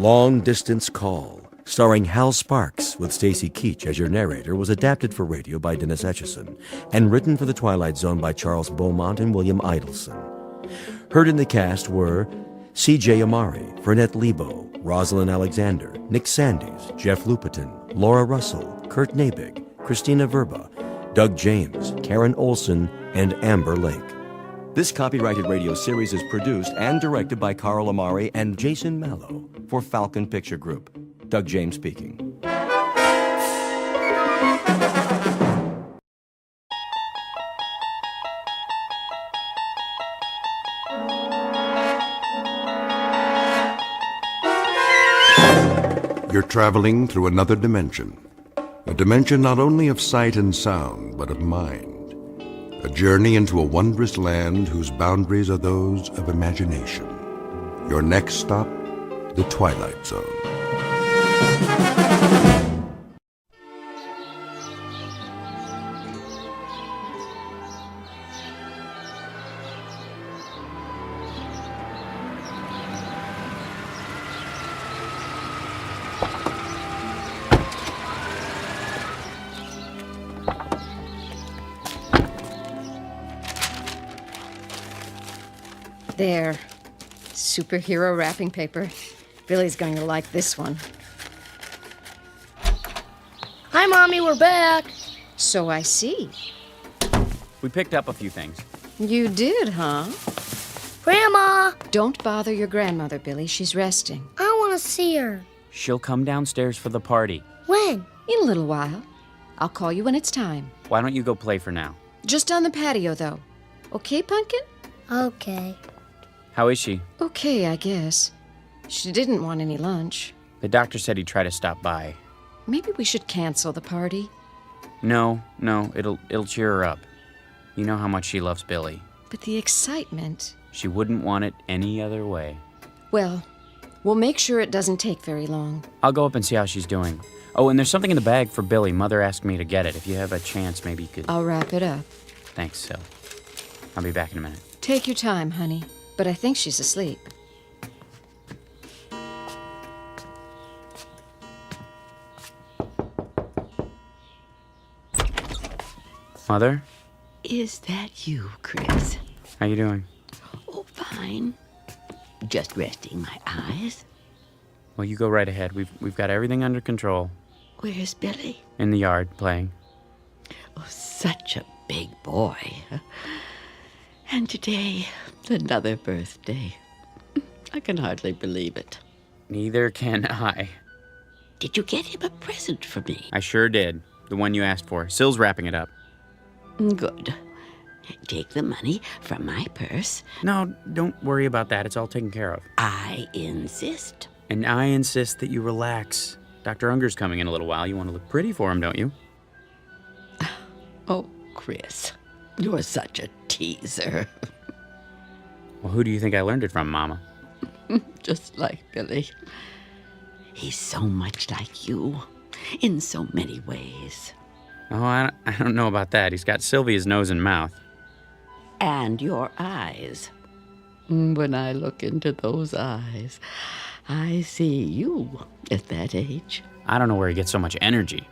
Long Distance Call, starring Hal Sparks with Stacy Keach as your narrator, was adapted for radio by Dennis Etchison and written for The Twilight Zone by Charles Beaumont and William Idelson. Heard in the cast were C.J. Amari, Fernette Lebo, Rosalind Alexander, Nick Sandys, Jeff Lupetin, Laura Russell, Kurt Nabig, Christina Verba, Doug James, Karen Olson, and Amber Lake. This copyrighted radio series is produced and directed by Carl Amari and Jason Mallow for Falcon Picture Group. Doug James speaking. You're traveling through another dimension. A dimension not only of sight and sound, but of mind. A journey into a wondrous land whose boundaries are those of imagination. Your next stop, the Twilight Zone. There. Superhero wrapping paper. Billy's going to like this one. Hi, Mommy, we're back. So I see. We picked up a few things. You did, huh? Grandma! Don't bother your grandmother, Billy. She's resting. I want to see her. She'll come downstairs for the party. When? In a little while. I'll call you when it's time. Why don't you go play for now? Just on the patio, though. Okay, Pumpkin? Okay. How is she? Okay, I guess. She didn't want any lunch. The doctor said he'd try to stop by. Maybe we should cancel the party. No, it'll cheer her up. You know how much she loves Billy. But the excitement... She wouldn't want it any other way. Well, we'll make sure it doesn't take very long. I'll go up and see how she's doing. Oh, and there's something in the bag for Billy. Mother asked me to get it. If you have a chance, maybe you could... I'll wrap it up. Thanks, Sil. I'll be back in a minute. Take your time, honey. But I think she's asleep. Mother? Is that you, Chris? How you doing? Oh, fine. Just resting my eyes. Well, you go right ahead. We've got everything under control. Where's Billy? In the yard, playing. Oh, such a big boy. And today, another birthday. I can hardly believe it. Neither can I. Did you get him a present for me? I sure did. The one you asked for. Sil's wrapping it up. Good. Take the money from my purse. No, don't worry about that. It's all taken care of. I insist. And I insist that you relax. Dr. Unger's coming in a little while. You want to look pretty for him, don't you? Oh, Chris, you're such a teaser. Well, who do you think I learned it from, Mama? Just like Billy. He's so much like you, in so many ways. Oh, I don't know about that. He's got Sylvia's nose and mouth. And your eyes. When I look into those eyes, I see you at that age. I don't know where he gets so much energy.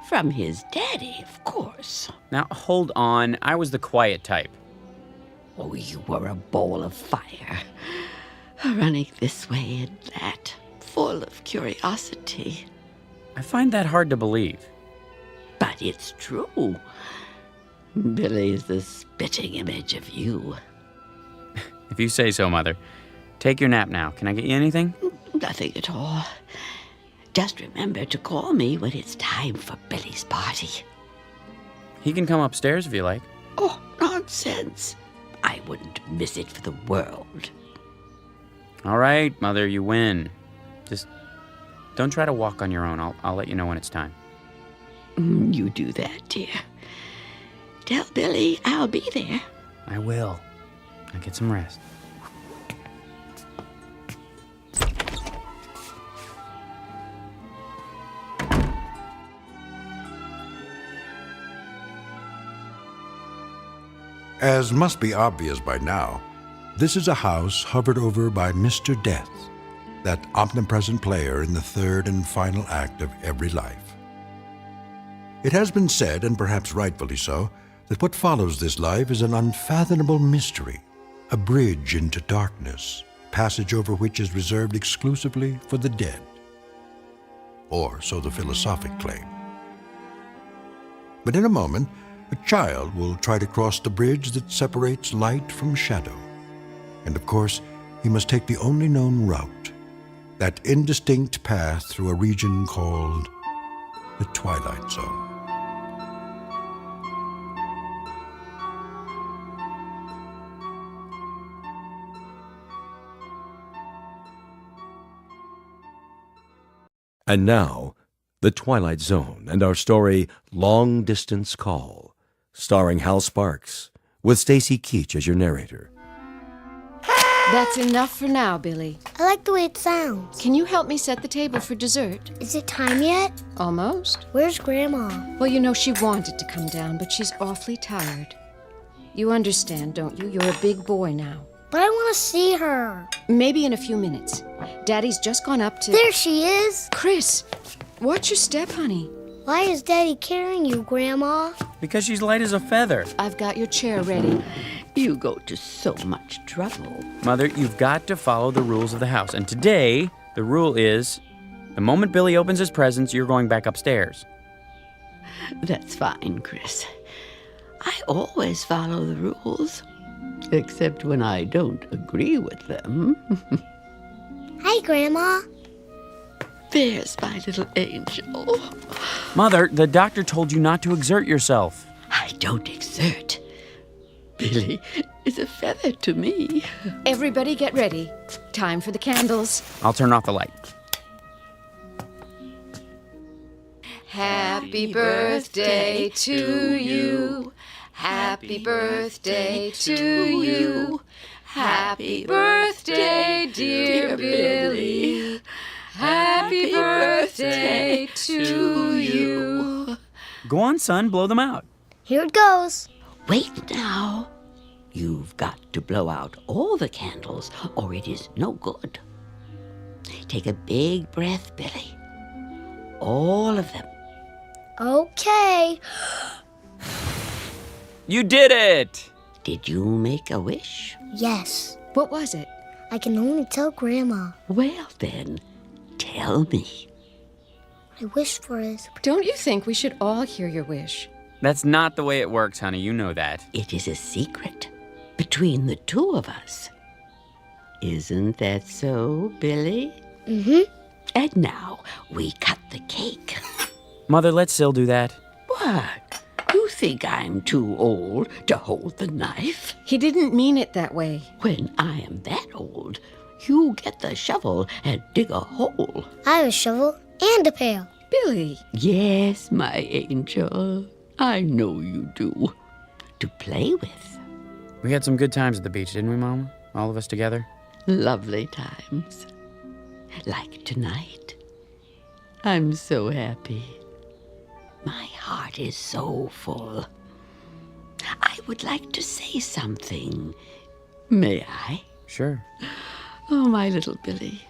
From his daddy, of course. Now, hold on. I was the quiet type. Oh, you were a bowl of fire, running this way and that, full of curiosity. I find that hard to believe. But it's true. Billy's the spitting image of you. If you say so, Mother. Take your nap now. Can I get you anything? Nothing at all. Just remember to call me when it's time for Billy's party. He can come upstairs if you like. Oh, nonsense. I wouldn't miss it for the world. All right, Mother, you win. Just don't try to walk on your own. I'll let you know when it's time. You do that, dear. Tell Billy I'll be there. I will. Now get some rest. As must be obvious by now, this is a house hovered over by Mr. Death, that omnipresent player in the third and final act of every life. It has been said, and perhaps rightfully so, that what follows this life is an unfathomable mystery, a bridge into darkness, passage over which is reserved exclusively for the dead. Or so the philosophic claim. But in a moment, a child will try to cross the bridge that separates light from shadow. And of course, he must take the only known route, that indistinct path through a region called the Twilight Zone. And now, The Twilight Zone and our story, Long Distance Call, starring Hal Sparks, with Stacy Keach as your narrator. That's enough for now, Billy. I like the way it sounds. Can you help me set the table for dessert? Is it time yet? Almost. Where's Grandma? Well, you know, she wanted to come down, but she's awfully tired. You understand, don't you? You're a big boy now. But I want to see her. Maybe in a few minutes. Daddy's just gone up to... There she is. Chris, watch your step, honey. Why is Daddy carrying you, Grandma? Because she's light as a feather. I've got your chair ready. You go to so much trouble. Mother, you've got to follow the rules of the house. And today, the rule is, the moment Billy opens his presents, you're going back upstairs. That's fine, Chris. I always follow the rules, except when I don't agree with them. Hi, Grandma. There's my little angel. Mother, the doctor told you not to exert yourself. I don't exert. Billy is a feather to me. Everybody get ready. Time for the candles. I'll turn off the light. Happy birthday to you. Happy birthday to you. Happy birthday, dear Billy. Happy birthday to you. Go on, son, blow them out. Here it goes. Wait now. You've got to blow out all the candles, or it is no good. Take a big breath, Billy. All of them. Okay. You did it! Did you make a wish? Yes. What was it? I can only tell Grandma. Well, then, tell me. I wish for is... Don't you think we should all hear your wish? That's not the way it works, honey. You know that. It is a secret between the two of us. Isn't that so, Billy? Mm-hmm. And now we cut the cake. Mother, let Syl do that. What? You think I'm too old to hold the knife? He didn't mean it that way. When I am that old, you get the shovel and dig a hole. I have a shovel and a pail. Billy. Yes, my angel. I know you do. To play with. We had some good times at the beach, didn't we, Mama? All of us together? Lovely times. Like tonight. I'm so happy. My heart is so full. I would like to say something. May I? Sure. Oh, my little Billy.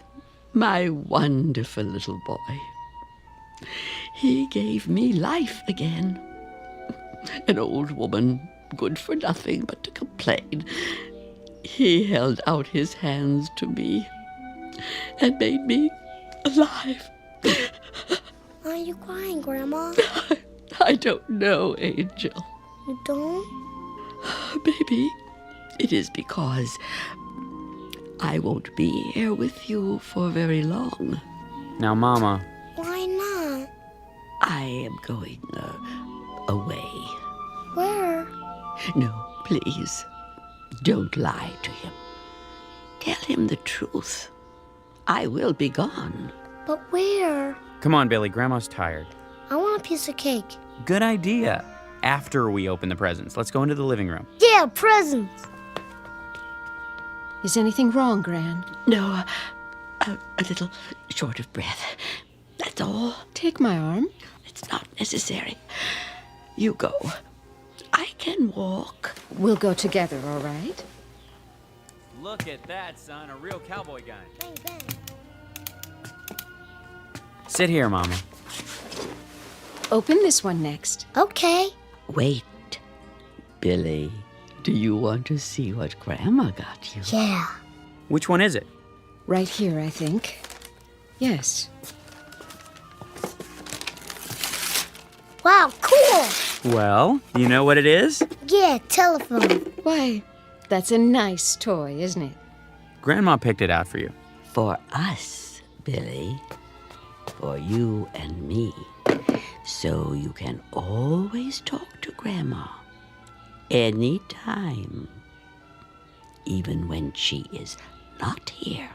My wonderful little boy. He gave me life again. An old woman, good for nothing but to complain. He held out his hands to me and made me alive. Why are you crying, Grandma? I don't know, Angel. You don't? Maybe it is because I won't be here with you for very long. Now, Mama. Why not? I am going away. Where? No, please, don't lie to him. Tell him the truth. I will be gone. But where? Come on, Billy. Grandma's tired. I want a piece of cake. Good idea. After we open the presents, let's go into the living room. Yeah, presents. Is anything wrong, Gran? No, a little short of breath. That's all. Take my arm. It's not necessary. You go. I can walk. We'll go together, all right? Look at that, son. A real cowboy gun. Bang, bang. Sit here, Mama. Open this one next. Okay. Wait, Billy. Do you want to see what Grandma got you? Yeah. Which one is it? Right here, I think. Yes. Wow, cool. Well, you know what it is? Yeah, telephone. Why, that's a nice toy, isn't it? Grandma picked it out for you. For us, Billy. For you and me. So you can always talk to Grandma. Anytime. Even when she is not here.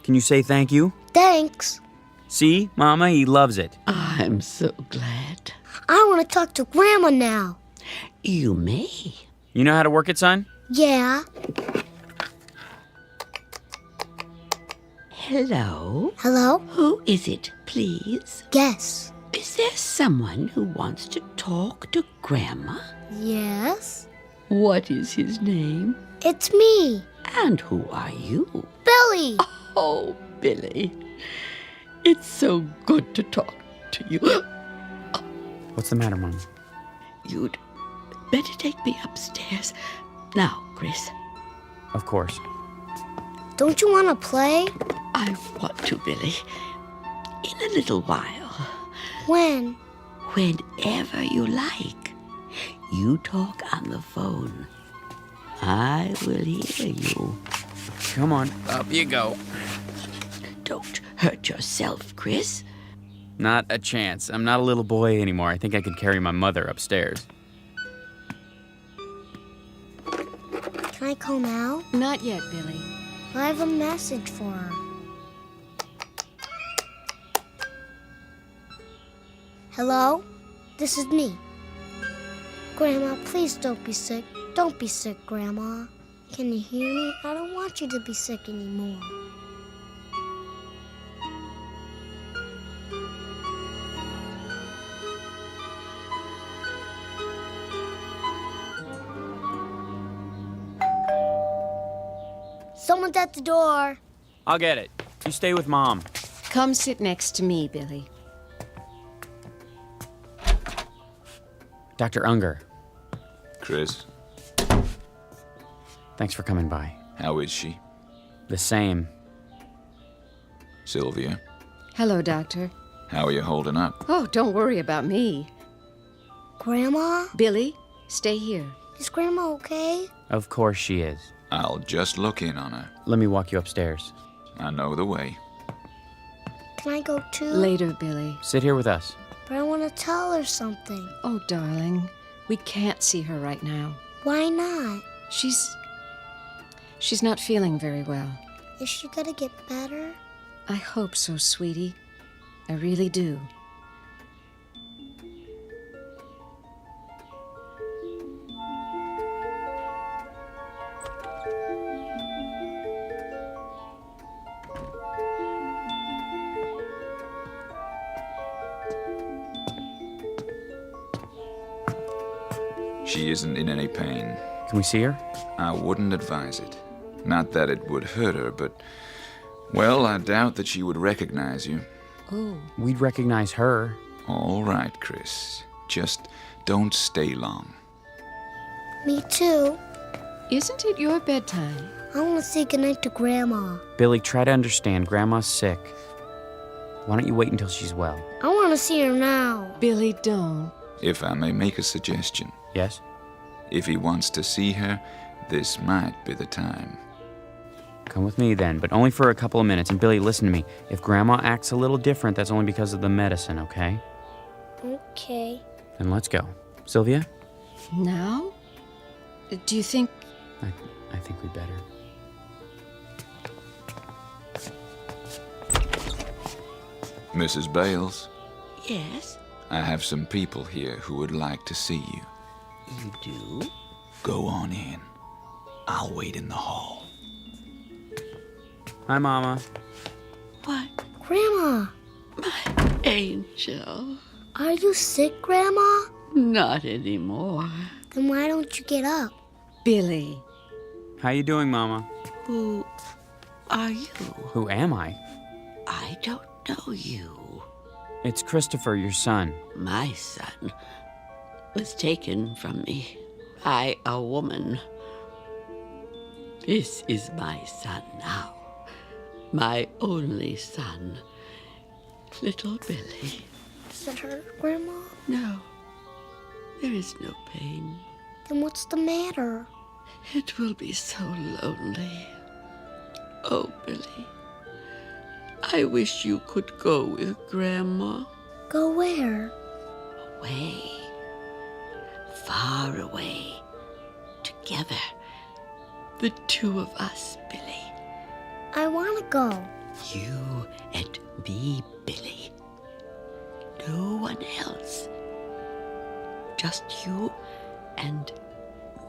Can you say thank you? Thanks. See, Mama, he loves it. I'm so glad. I want to talk to Grandma now. You may. You know how to work it, son? Yeah. Hello? Hello? Who is it, please? Yes. Is there someone who wants to talk to Grandma? Yes. What is his name? It's me, And who are you? Billy. Oh, Billy. It's so good to talk to you. What's the matter, Mama? You'd better take me upstairs. Now, Chris. Of course. Don't you want to play? I want to, Billy. In a little while. When? Whenever you like. You talk on the phone. I will hear you. Come on, up you go. Don't hurt yourself, Chris. Not a chance. I'm not a little boy anymore. I think I could carry my mother upstairs. Can I call now? Not yet, Billy. I have a message for her. Hello? This is me. Grandma, please don't be sick. Don't be sick, Grandma. Can you hear me? I don't want you to be sick anymore. Someone's at the door. I'll get it. You stay with Mom. Come sit next to me, Billy. Dr. Unger, Chris, thanks for coming by. how is she? The same. Sylvia, Hello, Doctor. how are you holding up? Oh, don't worry about me. Grandma? Billy, stay here. Is Grandma okay? Of course she is. I'll just look in on her. Let me walk you upstairs. I know the way. Can I go too? Later, Billy. Sit here with us. But I want to tell her something. Oh, darling, we can't see her right now. Why not? She's not feeling very well. Is she gonna get better? I hope so, sweetie. I really do. She isn't in any pain. Can we see her? I wouldn't advise it. Not that it would hurt her, but, well, I doubt that she would recognize you. Oh, We'd recognize her. All right, Chris. Just don't stay long. Me too. isn't it your bedtime? I want to say goodnight to Grandma. Billy, try to understand. Grandma's sick. Why don't you wait until she's well? I want to see her now. Billy, don't. If I may make a suggestion, Yes? if he wants to see her, this might be the time. Come with me then, but only for a couple of minutes. And Billy, listen to me. If Grandma acts a little different, that's only because of the medicine, okay? Okay. Then let's go. Sylvia? Now? Do you think... I think we'd better. Mrs. Bales, Yes, I have some people here who would like to see you. you do? Go on in. I'll wait in the hall. Hi, Mama. What? Grandma, My angel. are you sick, Grandma? Not anymore. Then why don't you get up? Billy. How you doing, Mama? Who are you? Who am I? I don't know you. It's Christopher, your son. My son was taken from me by a woman. This is my son now. My only son. Little Billy. Does it hurt, Grandma? No, there is no pain. Then what's the matter? It will be so lonely. Oh, Billy. I wish you could go with Grandma. Go where? Away. Far away. Together. The two of us, Billy. I want to go. You and me, Billy. No one else. Just you and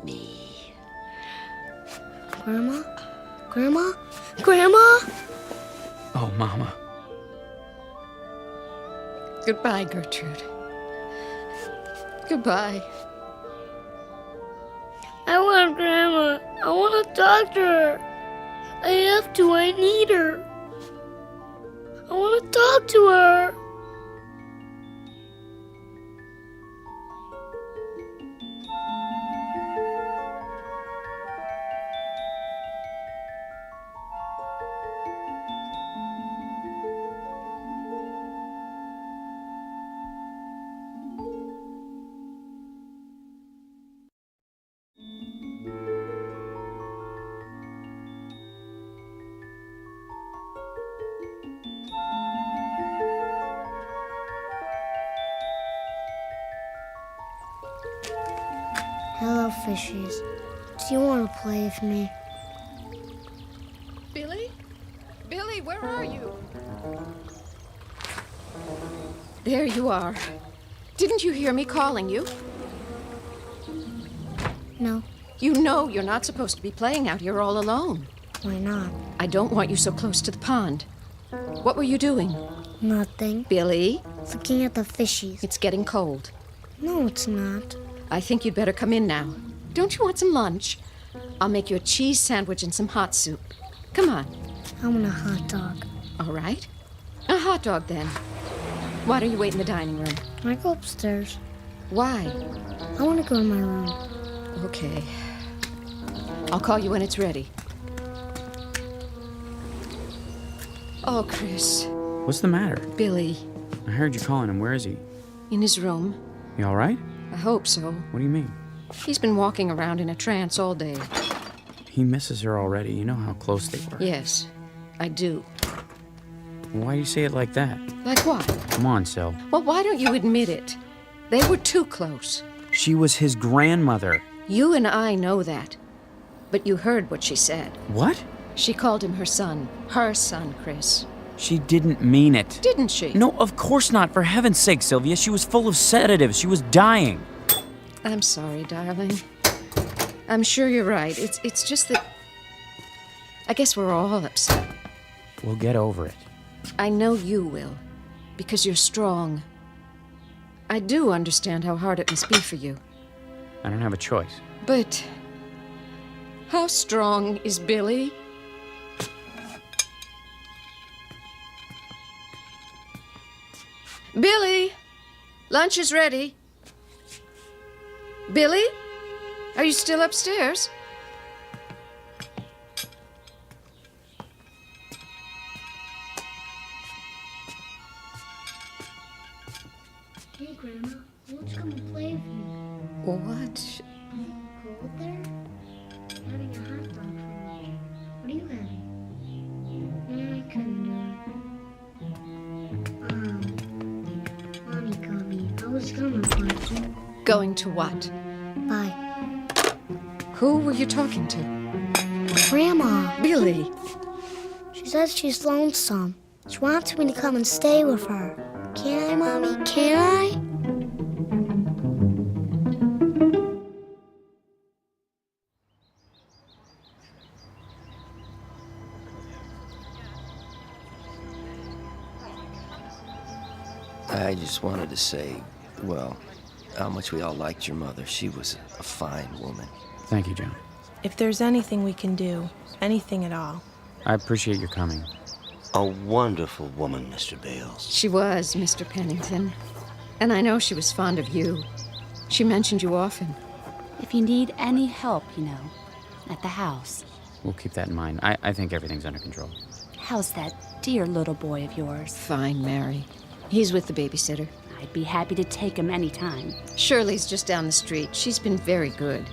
me. Grandma? Grandma? Grandma? Oh, Mama. Goodbye, Gertrude. Goodbye. I want Grandma. I want to talk to her. I have to. I need her. I want to talk to her. Hello, fishies. Do you want to play with me? Billy? Billy, where are you? There you are. Didn't you hear me calling you? No. You know you're not supposed to be playing out here all alone. Why not? I don't want you so close to the pond. What were you doing? Nothing. Billy, Looking at the fishies. it's getting cold. No, it's not. I think you'd better come in now. Don't you want some lunch? I'll make you a cheese sandwich and some hot soup. Come on. I want a hot dog. All right. A hot dog, then. Why don't you wait in the dining room? Can I go upstairs? Why? I want to go in my room. Okay. I'll call you when it's ready. Oh, Chris. What's the matter? Billy. I heard you calling him. Where is he? In his room. You all right? I hope so. What do you mean? He's been walking around in a trance all day. He misses her already. You know how close they were. Yes, I do. Why do you say it like that? Like what? Come on, Sil. Well, why don't you admit it? They were too close. She was his grandmother. You and I know that. But you heard what she said. What? She called him her son. Her son, Chris. She didn't mean it. Didn't she? No, of course not. For heaven's sake, Sylvia. She was full of sedatives. She was dying. I'm sorry, darling. I'm sure you're right. It's just that... I guess we're all upset. We'll get over it. I know you will. Because you're strong. I do understand how hard it must be for you. I don't have a choice. But... how strong is Billy? Billy! Lunch is ready. Billy? Are you still upstairs? Hey, Grandma. Why don't you come and play with me? What? Cold there? I'm having a hot dog for lunch. What are you having? I couldn't do it. Mommy got me. I was gonna, but... Going to what? Bye. Who were you talking to? Grandma. Billy. She says she's lonesome. She wants me to come and stay with her. Can I, Mommy? Can I? I just wanted to say, well, how much we all liked your mother. She was a fine woman. Thank you, John. If there's anything we can do, anything at all, I appreciate your coming. A wonderful woman, Mr. Bales. She was, Mr. Pennington. And I know she was fond of you. She mentioned you often. If you need any help, at the house. We'll keep that in mind. I think everything's under control. How's that dear little boy of yours? Fine, Mary. He's with the babysitter. I'd be happy to take him anytime. Shirley's just down the street. She's been very good.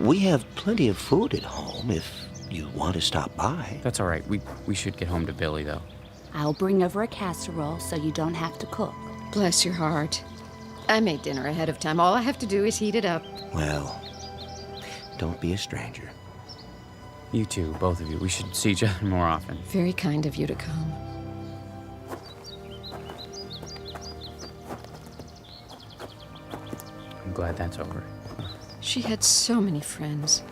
We have plenty of food at home if you want to stop by. That's all right. We should get home to Billy, though. I'll bring over a casserole so you don't have to cook. Bless your heart. I made dinner ahead of time. All I have to do is heat it up. Well, don't be a stranger. You two, both of you. We should see each other more often. Very kind of you to come. I'm glad that's over. She had so many friends.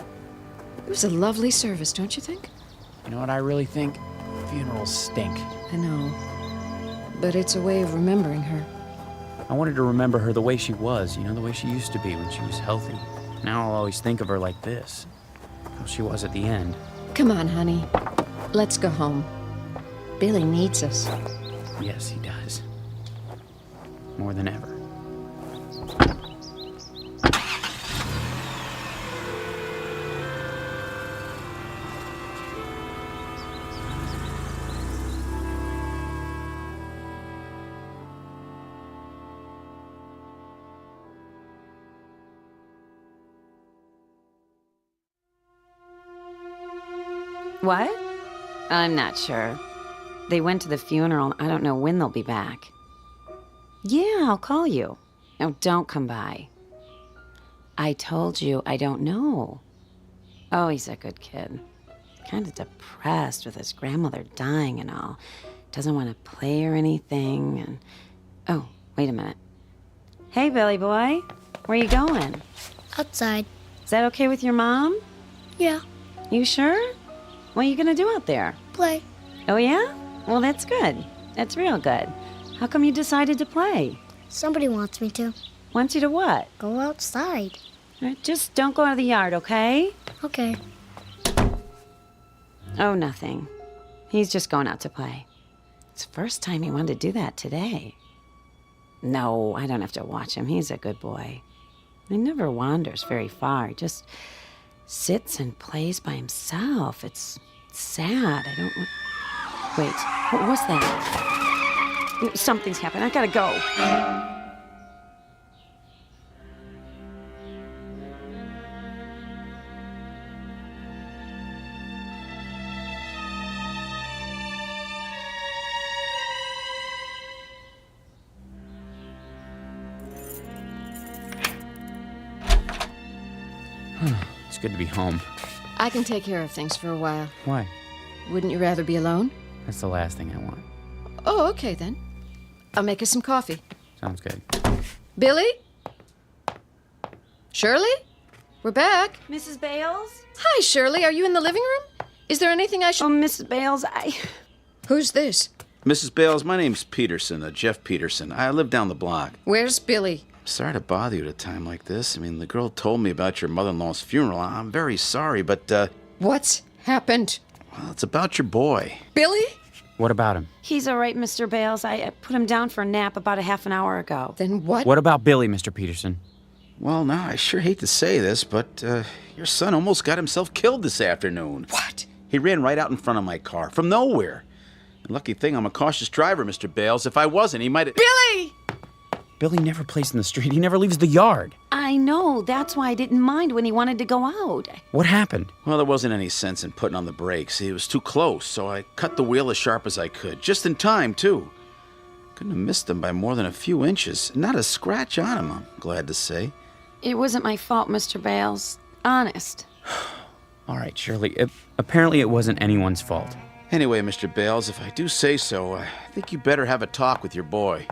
It was a lovely service, don't you think? You know what I really think? Funerals stink. I know. But it's a way of remembering her. I wanted to remember her the way she was, the way she used to be when she was healthy. Now I'll always think of her like this. How she was at the end. Come on, honey. Let's go home. Billy needs us. Yes, he does. More than ever. What? I'm not sure. They went to the funeral. I don't know when they'll be back. Yeah, I'll call you. No, don't come by. I told you I don't know. Oh, he's a good kid. Kind of depressed with his grandmother dying and all. Doesn't want to play or anything. And oh, wait a minute. Hey, Billy boy. Where you going? Outside. Is that okay with your mom? Yeah. You sure? What are you gonna do out there? Play. Oh, yeah? Well, that's good. That's real good. How come you decided to play? Somebody wants me to. Wants you to what? Go outside. Just don't go out of the yard, okay? Okay. Oh, nothing. He's just going out to play. It's the first time he wanted to do that today. No, I don't have to watch him. He's a good boy. He never wanders very far. He just sits and plays by himself. It's sad. I don't... Wait, what was that? Something's happened. I gotta go. It's good to be home. I can take care of things for a while. Why? Wouldn't you rather be alone? That's the last thing I want. Oh, okay then. I'll make us some coffee. Sounds good. Billy? Shirley? We're back. Mrs. Bales? Hi, Shirley. Are you in the living room? Is there anything I should... Oh, Mrs. Bales, Who's this? Mrs. Bales, my name's Peterson, Jeff Peterson. I live down the block. Where's Billy? Sorry to bother you at a time like this. I mean, the girl told me about your mother-in-law's funeral. I'm very sorry, but, What's happened? Well, it's about your boy. Billy? What about him? He's all right, Mr. Bales. I put him down for a nap about a half an hour ago. Then what? What about Billy, Mr. Peterson? Well, now, I sure hate to say this, but, your son almost got himself killed this afternoon. What? He ran right out in front of my car, from nowhere. Lucky thing I'm a cautious driver, Mr. Bales. If I wasn't, he might have... Billy! Billy never plays in the street. He never leaves the yard. I know. That's why I didn't mind when he wanted to go out. What happened? Well, there wasn't any sense in putting on the brakes. He was too close, so I cut the wheel as sharp as I could. Just in time, too. Couldn't have missed him by more than a few inches. Not a scratch on him, I'm glad to say. It wasn't my fault, Mr. Bales. Honest. All right, Shirley. Apparently it wasn't anyone's fault. Anyway, Mr. Bales, if I do say so, I think you better have a talk with your boy.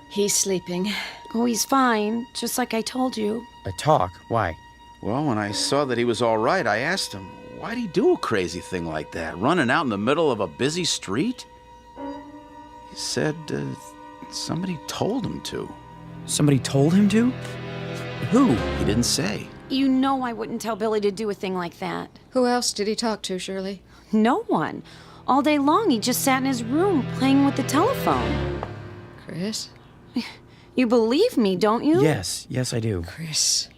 He's sleeping. Oh, he's fine, just like I told you. A talk? Why? Well, when I saw that he was all right, I asked him, why'd he do a crazy thing like that, running out in the middle of a busy street? He said, somebody told him to. Somebody told him to? Who? He didn't say. You know I wouldn't tell Billy to do a thing like that. Who else did he talk to, Shirley? No one. All day long, he just sat in his room playing with the telephone. Chris? You believe me, don't you? Yes, I do. Chris.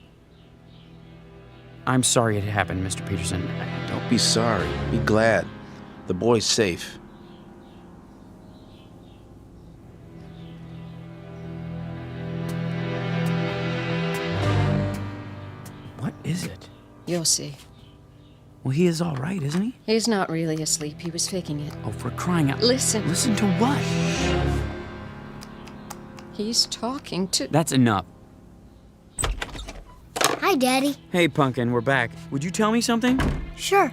I'm sorry it happened, Mr. Peterson. Don't be sorry. Be glad. The boy's safe. What is it? You'll see. Well, he is all right, isn't he? He's not really asleep. He was faking it. Oh, for crying out... Listen. Listen to what? He's talking to... That's enough. Hi, Daddy. Hey, Pumpkin, we're back. Would you tell me something? Sure.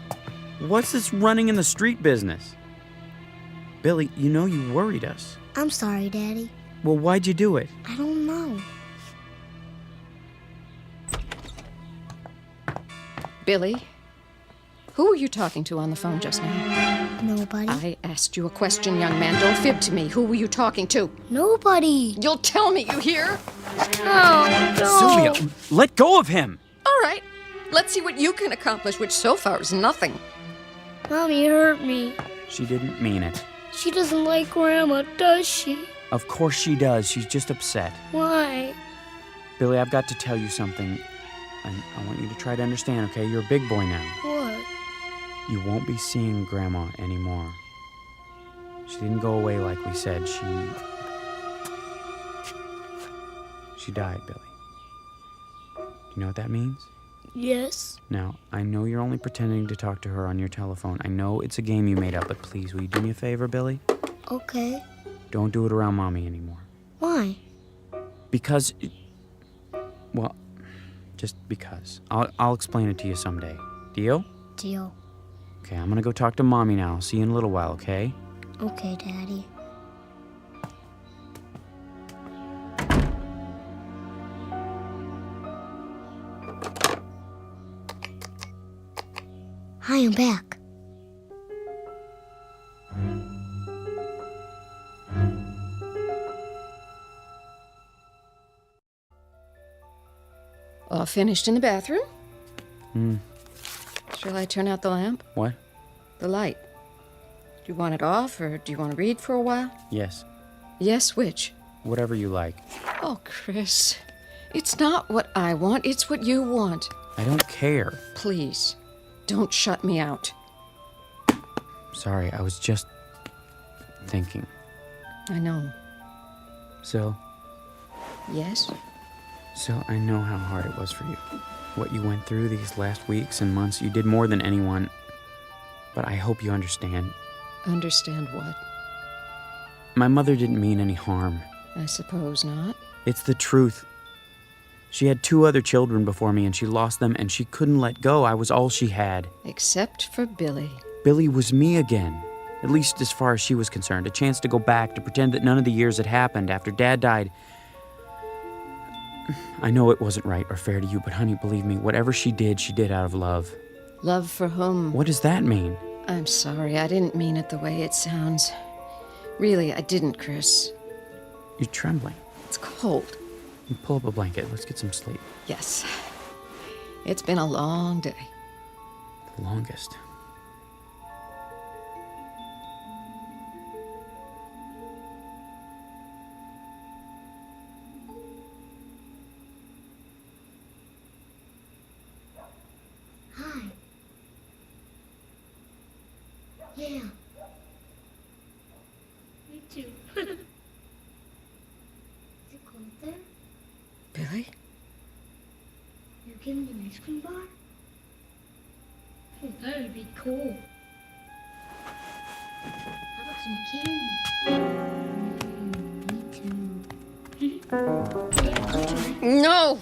What's this running in the street business? Billy, you know you worried us. I'm sorry, Daddy. Well, why'd you do it? I don't know. Billy? Who were you talking to on the phone just now? Nobody. I asked you a question, young man. Don't fib to me. Who were you talking to? Nobody. You'll tell me, you hear? Oh, no. Sylvia, let go of him! All right. Let's see what you can accomplish, which so far is nothing. Mommy hurt me. She didn't mean it. She doesn't like Grandma, does she? Of course she does. She's just upset. Why? Billy, I've got to tell you something. I want you to try to understand, okay? You're a big boy now. What? You won't be seeing Grandma anymore. She didn't go away like we said. She died, Billy. Do you know what that means? Yes. Now, I know you're only pretending to talk to her on your telephone. I know it's a game you made up, but please, will you do me a favor, Billy? Okay. Don't do it around Mommy anymore. Why? Because... Well, just because. I'll explain it to you someday. Deal? Deal. Okay, I'm gonna go talk to Mommy now. I'll see you in a little while, okay? Okay, Daddy. Hi, I'm back. All finished in the bathroom? Hmm. Shall I turn out the lamp? What? The light. Do you want it off, or do you want to read for a while? Yes. Yes, which? Whatever you like. Oh, Chris. It's not what I want, it's what you want. I don't care. Please, don't shut me out. Sorry, I was just thinking. I know. Sil, Yes? I know how hard it was for you. What you went through these last weeks and months, you did more than anyone. But I hope you understand. Understand what? My mother didn't mean any harm. I suppose not. It's the truth. She had 2 other children before me, and she lost them, and she couldn't let go. I was all she had. Except for Billy. Billy was me again. At least as far as she was concerned. A chance to go back, to pretend that none of the years had happened after Dad died. I know it wasn't right or fair to you, but honey, believe me, whatever she did out of love. Love for whom? What does that mean? I'm sorry, I didn't mean it the way it sounds. Really, I didn't, Chris. You're trembling. It's cold. You pull up a blanket. Let's get some sleep. Yes. It's been a long day. The longest. Hi. Yeah. Me too. Is it cold there? Billy? You give me an ice cream bar? Oh, that would be cool. How about some candy? Me too. No!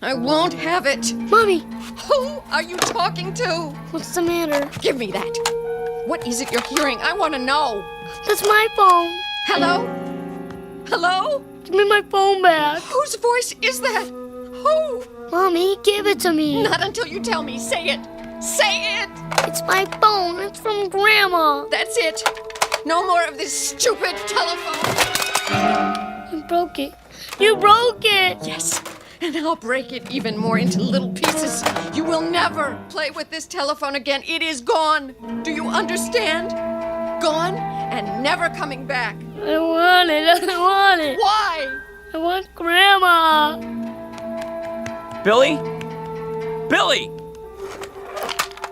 I won't have it! Mommy! Who are you talking to? What's the matter? Give me that. What is it you're hearing? I want to know. That's my phone. Hello? Hello? Give me my phone back. Whose voice is that? Who? Mommy, give it to me. Not until you tell me. Say it. Say it! It's my phone. It's from Grandma. That's it. No more of this stupid telephone. You broke it. You broke it. Yes, and I'll break it even more into little pieces You will never play with this telephone again. It is gone. Do you understand? Gone and never coming back. I want it. I want it. Why? I want Grandma. Billy? Billy!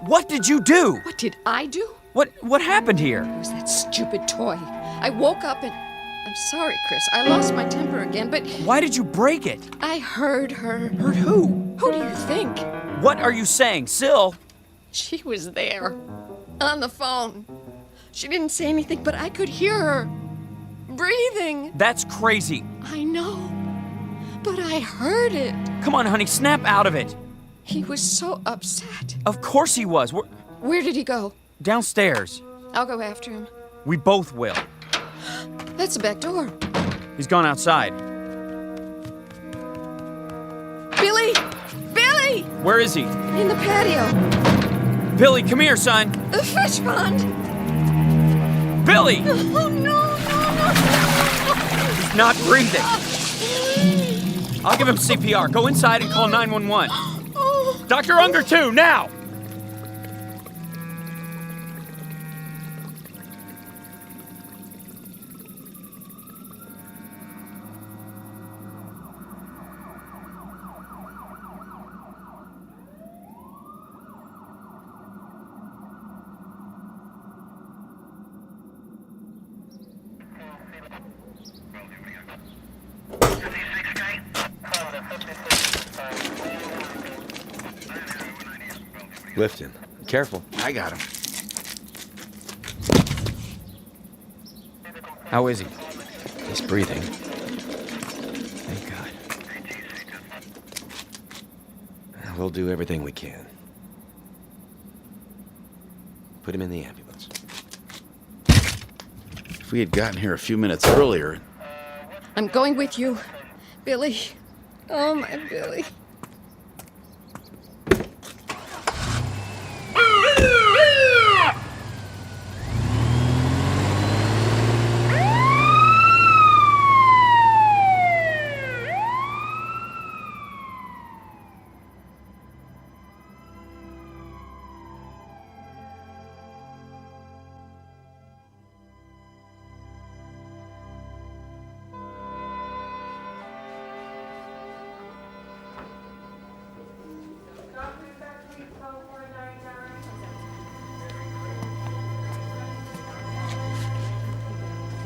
What did you do? What did I do? What happened here? It was that stupid toy. I woke up and... I'm sorry, Chris. I lost my temper again, but... Why did you break it? I heard her. Heard who? Who do you think? What are you saying, Syl? She was there. On the phone. She didn't say anything, but I could hear her. Breathing. That's crazy. I know. But I heard it. Come on, honey, snap out of it. He was so upset. Of course he was. Where did he go? Downstairs. I'll go after him. We both will. That's the back door. He's gone outside. Billy! Billy! Where is he? In the patio. Billy, come here, son. The fish pond. Billy! Oh, no. He's not breathing. I'll give him CPR. Go inside and call 911. Oh. Dr. Unger, too, now! Lifton, careful. I got him. How is he? He's breathing. Thank God. We'll do everything we can. Put him in the ambulance. If we had gotten here a few minutes earlier... I'm going with you. Billy. Oh, my Billy.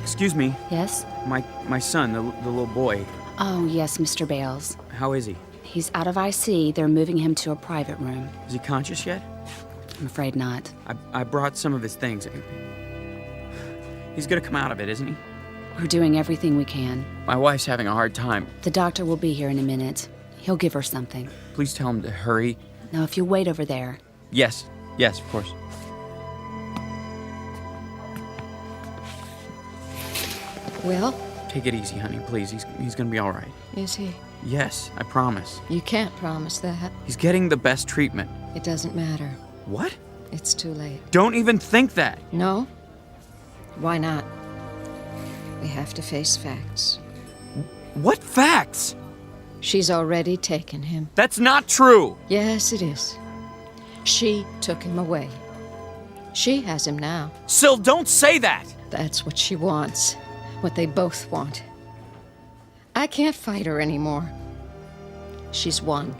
Excuse me. Yes? My son, the little boy. Oh, yes, Mr. Bales. How is he? He's out of IC. They're moving him to a private room. Is he conscious yet? I'm afraid not. I brought some of his things. He's gonna come out of it, isn't he? We're doing everything we can. My wife's having a hard time. The doctor will be here in a minute. He'll give her something. Please tell him to hurry. Now, if you wait over there. Yes, of course. Well? Take it easy, honey, please. He's gonna be all right. Is he? Yes, I promise. You can't promise that. He's getting the best treatment. It doesn't matter. What? It's too late. Don't even think that. No? Why not? We have to face facts. What facts? She's already taken him. That's not true. Yes, it is. She took him away. She has him now. Syl, don't say that. That's what she wants. What they both want. I can't fight her anymore. She's won.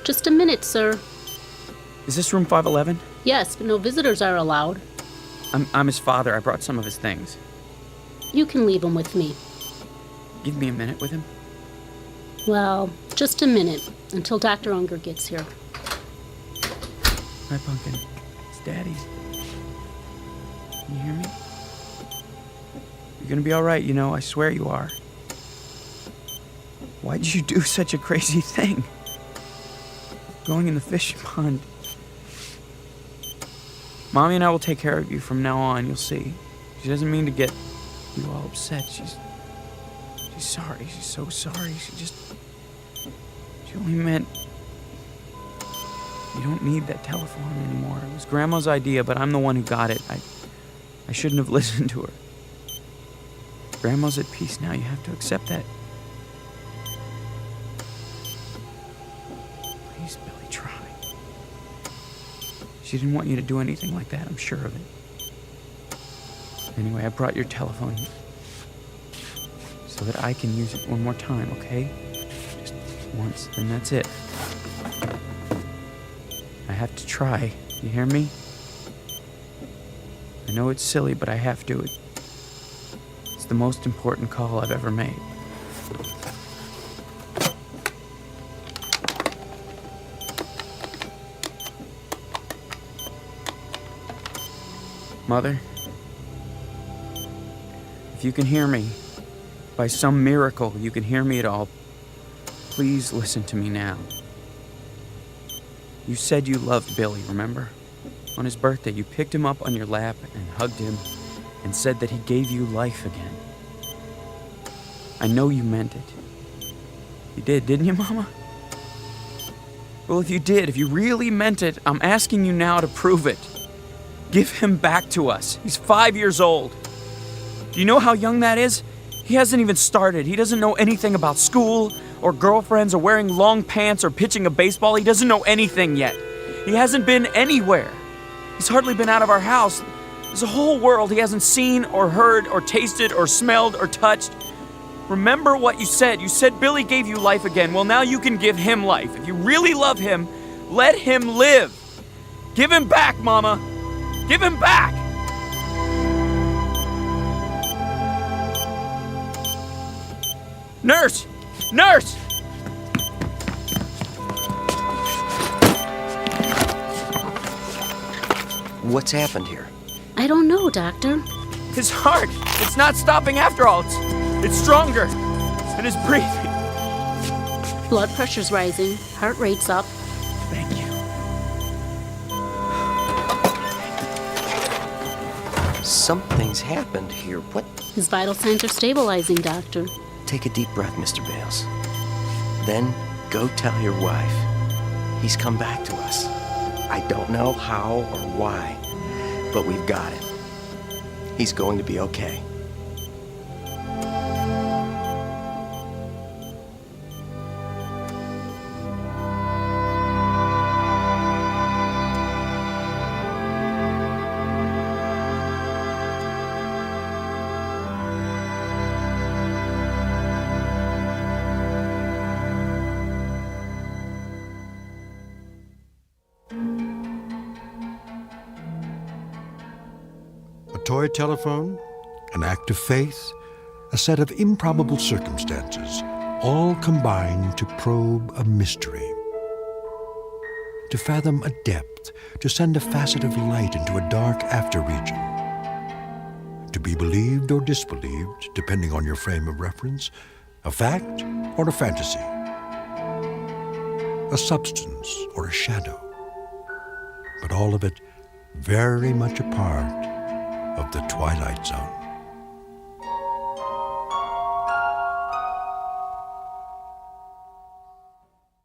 Just a minute, sir. Is this room 511? Yes, but no visitors are allowed. I'm his father. I brought some of his things. You can leave him with me. Give me a minute with him. Well, just a minute, until Dr. Unger gets here. Hi, Pumpkin. It's Daddy. Can you hear me? You're gonna be all right, you know. I swear you are. Why did you do such a crazy thing? Going in the fish pond. Mommy and I will take care of you from now on, you'll see. She doesn't mean to get you all upset. She's sorry. She's so sorry. She only meant... You don't need that telephone anymore. It was Grandma's idea, but I'm the one who got it. I shouldn't have listened to her. Grandma's at peace now. You have to accept that. Please, Billy, try. She didn't want you to do anything like that, I'm sure of it. Anyway, I brought your telephone so that I can use it one more time, okay? Just once, and that's it. I have to try. You hear me? I know it's silly, but I have to. It's the most important call I've ever made. Mother, if you can hear me, by some miracle you can hear me at all, please listen to me now. You said you loved Billy, remember? On his birthday, you picked him up on your lap and hugged him and said that he gave you life again. I know you meant it. You did, didn't you, Mama? Well, if you did, if you really meant it, I'm asking you now to prove it. Give him back to us. He's 5 years old. Do you know how young that is? He hasn't even started. He doesn't know anything about school or girlfriends or wearing long pants or pitching a baseball. He doesn't know anything yet. He hasn't been anywhere. He's hardly been out of our house. There's a whole world he hasn't seen or heard or tasted or smelled or touched. Remember what you said. You said Billy gave you life again. Well, now you can give him life. If you really love him, let him live. Give him back, Mama. Give him back! Nurse! Nurse! What's happened here? I don't know, Doctor. His heart! It's not stopping after all. It's stronger. And his breathing. Blood pressure's rising. Heart rate's up. Thank you. Something's happened here. What? His vital signs are stabilizing, Doctor. Take a deep breath, Mr. Bales. Then go tell your wife. He's come back to us. I don't know how or why, but we've got him. He's going to be okay. A toy telephone, an act of faith, a set of improbable circumstances, all combine to probe a mystery. To fathom a depth, to send a facet of light into a dark after-region. To be believed or disbelieved, depending on your frame of reference, a fact or a fantasy. A substance or a shadow. But all of it very much a part of the Twilight Zone.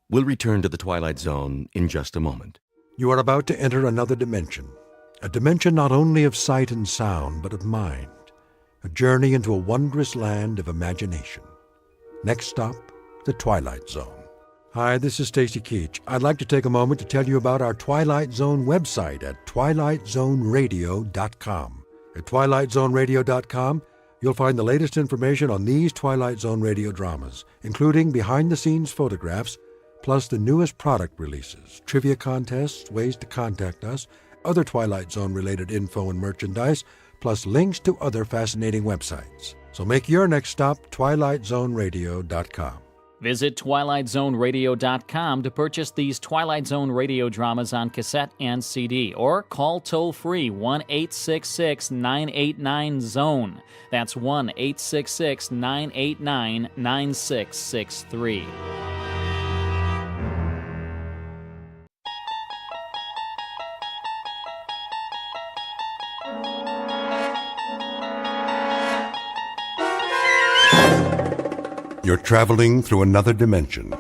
We'll return to the Twilight Zone in just a moment. You are about to enter another dimension. A dimension not only of sight and sound, but of mind. A journey into a wondrous land of imagination. Next stop, the Twilight Zone. Hi, this is Stacy Keach. I'd like to take a moment to tell you about our Twilight Zone website at twilightzoneradio.com. At twilightzoneradio.com, you'll find the latest information on these Twilight Zone radio dramas, including behind-the-scenes photographs, plus the newest product releases, trivia contests, ways to contact us, other Twilight Zone-related info and merchandise, plus links to other fascinating websites. So make your next stop twilightzoneradio.com. Visit twilightzoneradio.com to purchase these Twilight Zone radio dramas on cassette and CD, or call toll-free 1-866-989-ZONE. That's 1-866-989-9663. You're traveling through another dimension,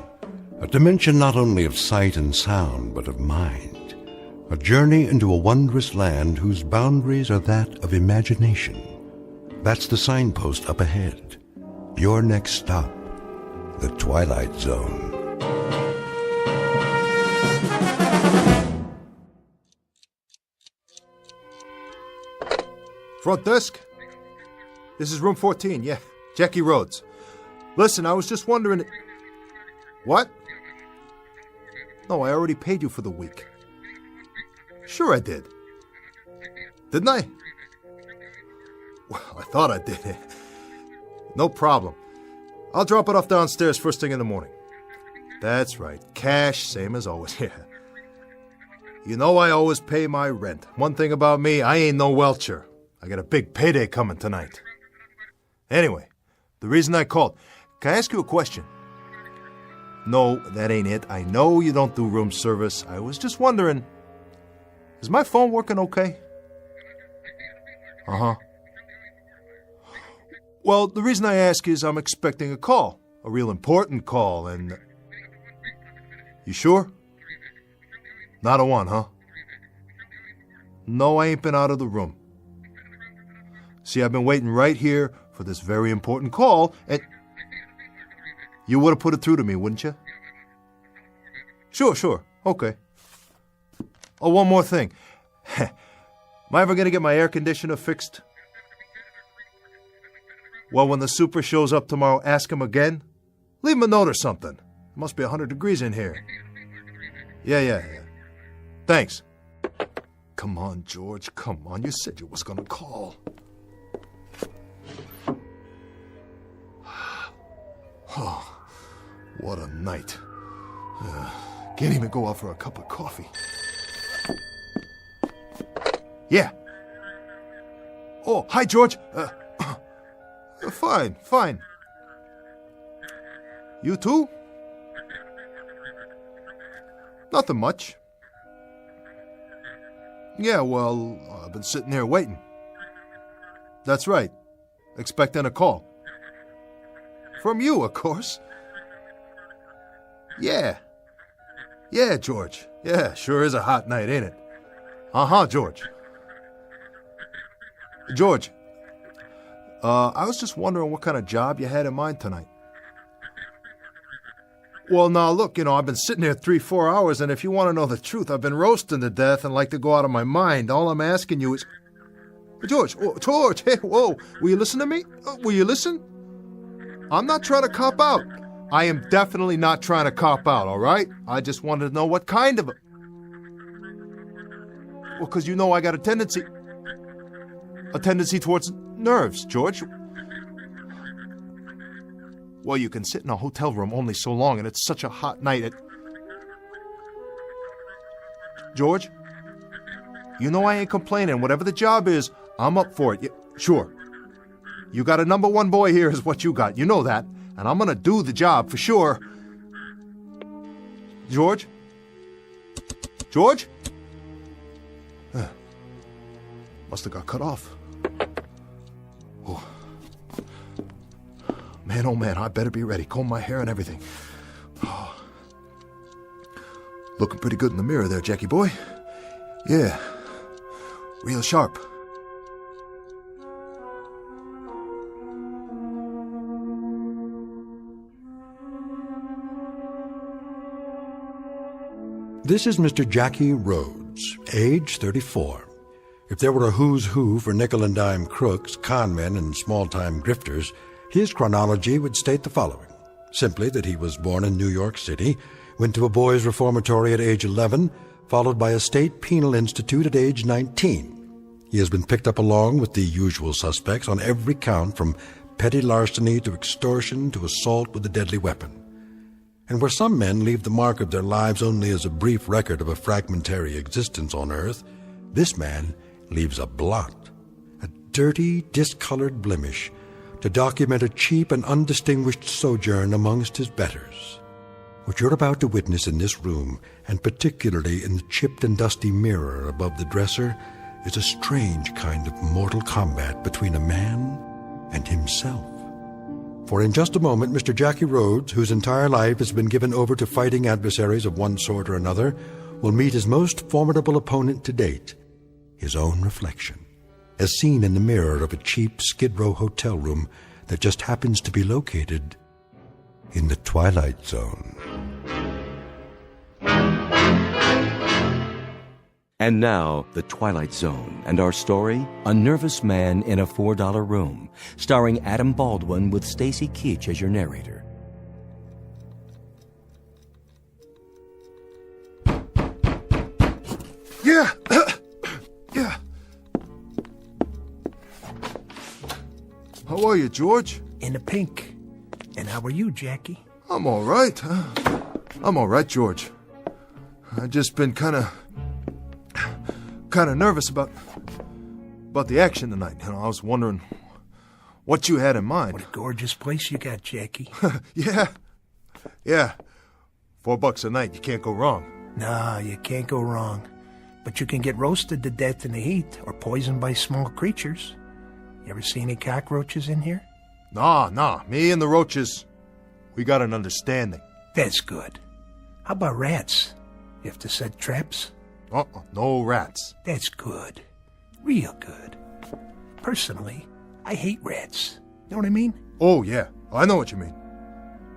A dimension not only of sight and sound, but of mind. A journey into a wondrous land whose boundaries are that of imagination. That's the signpost up ahead. Your next stop, the Twilight Zone. Front desk? This is room 14, yeah. Jackie Rhodes. Listen, I was just wondering... What? No, I already paid you for the week. Sure I did. Didn't I? Well, I thought I did. No problem. I'll drop it off downstairs first thing in the morning. That's right. Cash, same as always. Yeah. You know I always pay my rent. One thing about me, I ain't no welcher. I got a big payday coming tonight. Anyway, the reason I called. Can I ask you a question? No, that ain't it. I know you don't do room service. I was just wondering, is my phone working okay? Uh-huh. Well, the reason I ask is I'm expecting a call. A real important call, and... You sure? Not a one, huh? No, I ain't been out of the room. See, I've been waiting right here for this very important call, and... You would have put it through to me, wouldn't you? Sure. Okay. Oh, one more thing. Am I ever going to get my air conditioner fixed? Well, when the super shows up tomorrow, ask him again. Leave him a note or something. It must be 100 degrees in here. Yeah. Thanks. Come on, George. Come on. You said you was going to call. Oh, what a night. Can't even go out for a cup of coffee. Yeah. Oh, hi, George. Fine. You too? Nothing much. Yeah, well, I've been sitting there waiting. That's right. Expecting a call. From you, of course. Yeah, George. Yeah, sure is a hot night, ain't it? Uh-huh, George. George, I was just wondering what kind of job you had in mind tonight. Well, now, look, I've been sitting here 3-4 hours, and if you want to know the truth, I've been roasting to death and like to go out of my mind. All I'm asking you is... George, hey, whoa, will you listen to me? Will you listen? I'm not trying to cop out. I am definitely not trying to cop out, all right? I just wanted to know what kind of a... Well, because I got a tendency towards nerves, George. Well, you can sit in a hotel room only so long, and it's such a hot night. George, I ain't complaining. Whatever the job is, I'm up for it. Sure. You got a number one boy here is what you got. You know that. And I'm going to do the job for sure. George? Must have got cut off. Oh. Man, oh man, I better be ready. Comb my hair and everything. Oh. Looking pretty good in the mirror there, Jackie boy. Yeah. Real sharp. This is Mr. Jackie Rhodes, age 34. If there were a who's who for nickel and dime crooks, conmen, and small-time grifters, his chronology would state the following. Simply that he was born in New York City, went to a boys' reformatory at age 11, followed by a state penal institute at age 19. He has been picked up along with the usual suspects on every count from petty larceny to extortion to assault with a deadly weapon. And where some men leave the mark of their lives only as a brief record of a fragmentary existence on earth, this man leaves a blot, a dirty, discolored blemish, to document a cheap and undistinguished sojourn amongst his betters. What you're about to witness in this room, and particularly in the chipped and dusty mirror above the dresser, is a strange kind of mortal combat between a man and himself. For in just a moment, Mr. Jackie Rhodes, whose entire life has been given over to fighting adversaries of one sort or another, will meet his most formidable opponent to date, his own reflection, as seen in the mirror of a cheap Skid Row hotel room that just happens to be located in the Twilight Zone. And now, The Twilight Zone, and our story, A Nervous Man in a $4 Room, starring Adam Baldwin with Stacy Keach as your narrator. Yeah! Yeah. How are you, George? In the pink. And how are you, Jackie? I'm all right. I'm all right, George. I've just been kind of nervous about the action tonight. You know, I was wondering what you had in mind. What a gorgeous place you got, Jackie. Yeah. $4 a night. You can't go wrong. No, you can't go wrong. But you can get roasted to death in the heat or poisoned by small creatures. You ever see any cockroaches in here? Nah. Me and the roaches, we got an understanding. That's good. How about rats? You have to set traps? No rats. That's good. Real good. Personally, I hate rats. You know what I mean? Oh, yeah. I know what you mean.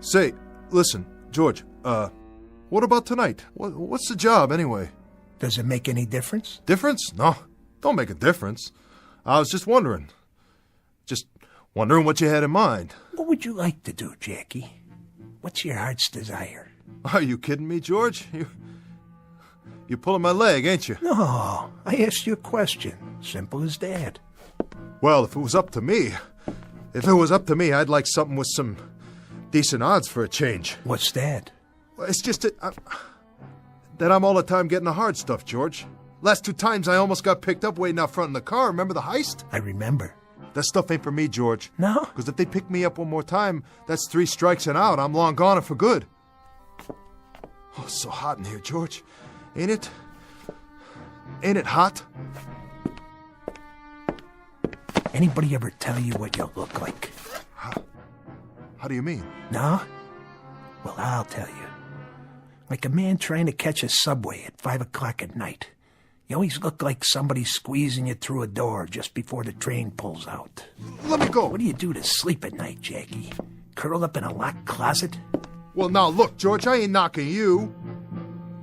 Say, listen, George, what about tonight? What's the job, anyway? Does it make any difference? Difference? No, don't make a difference. I was just wondering. Just wondering what you had in mind. What would you like to do, Jackie? What's your heart's desire? Are you kidding me, George? You're pulling my leg, ain't you? No, I asked you a question. Simple as that. Well, if it was up to me, I'd like something with some decent odds for a change. What's that? Well, it's just that I'm all the time getting the hard stuff, George. Last 2 times I almost got picked up waiting out front in the car. Remember the heist? I remember. That stuff ain't for me, George. No? Because if they pick me up one more time, that's 3 strikes and out. I'm long gone and for good. Oh, it's so hot in here, George. Ain't it? Ain't it hot? Anybody ever tell you what you look like? How do you mean? No? Well, I'll tell you. Like a man trying to catch a subway at 5 o'clock at night. You always look like somebody squeezing you through a door just before the train pulls out. Let me go. What do you do to sleep at night, Jackie? Curl up in a locked closet? Well, now, look, George, I ain't knocking you.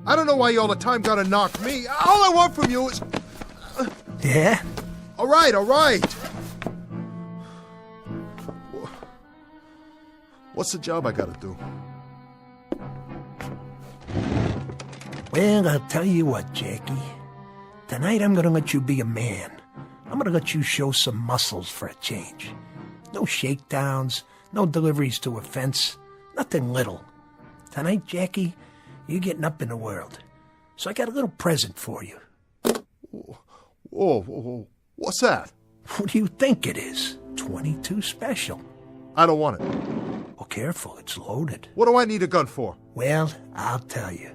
I don't know why you all the time gotta knock me. All I want from you is... Yeah? All right. What's the job I gotta do? Well, I'll tell you what, Jackie. Tonight I'm gonna let you be a man. I'm gonna let you show some muscles for a change. No shakedowns, no deliveries to a fence, nothing little. Tonight, Jackie, you're getting up in the world. So I got a little present for you. Whoa, what's that? What do you think it is? 22 special. I don't want it. Well, careful, it's loaded. What do I need a gun for? Well, I'll tell you.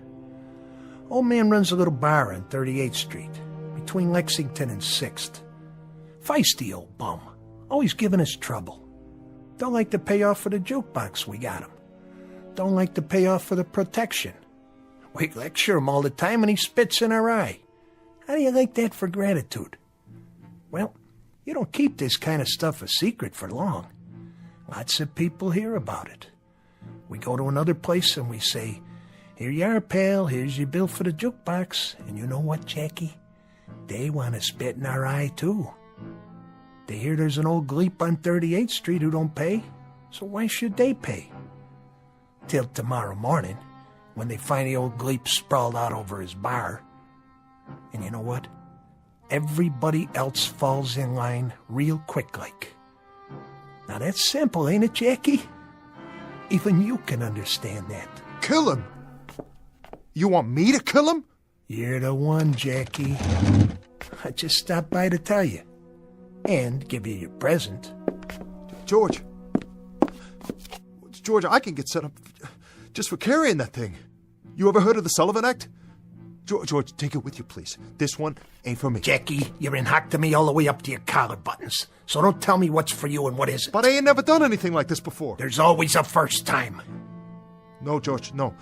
Old man runs a little bar on 38th Street, between Lexington and 6th. Feisty old bum, always giving us trouble. Don't like to pay off for the jukebox we got him. Don't like to pay off for the protection. We lecture him all the time and he spits in our eye. How do you like that for gratitude? Well, you don't keep this kind of stuff a secret for long. Lots of people hear about it. We go to another place and we say, "Here you are, pal, here's your bill for the jukebox." And you know what, Jackie? They want to spit in our eye, too. They hear there's an old gleep on 38th Street who don't pay, so why should they pay? Till tomorrow morning, when they find the old gleep sprawled out over his bar. And you know what? Everybody else falls in line real quick like. Now that's simple, ain't it, Jackie? Even you can understand that. Kill him? You want me to kill him? You're the one, Jackie. I just stopped by to tell you. And give you your present. George, I can get set up just for carrying that thing. You ever heard of the Sullivan Act? George, take it with you, please. This one ain't for me. Jackie, you're in hock to me all the way up to your collar buttons. So don't tell me what's for you and what isn't. But I ain't never done anything like this before. There's always a first time. No, George, no.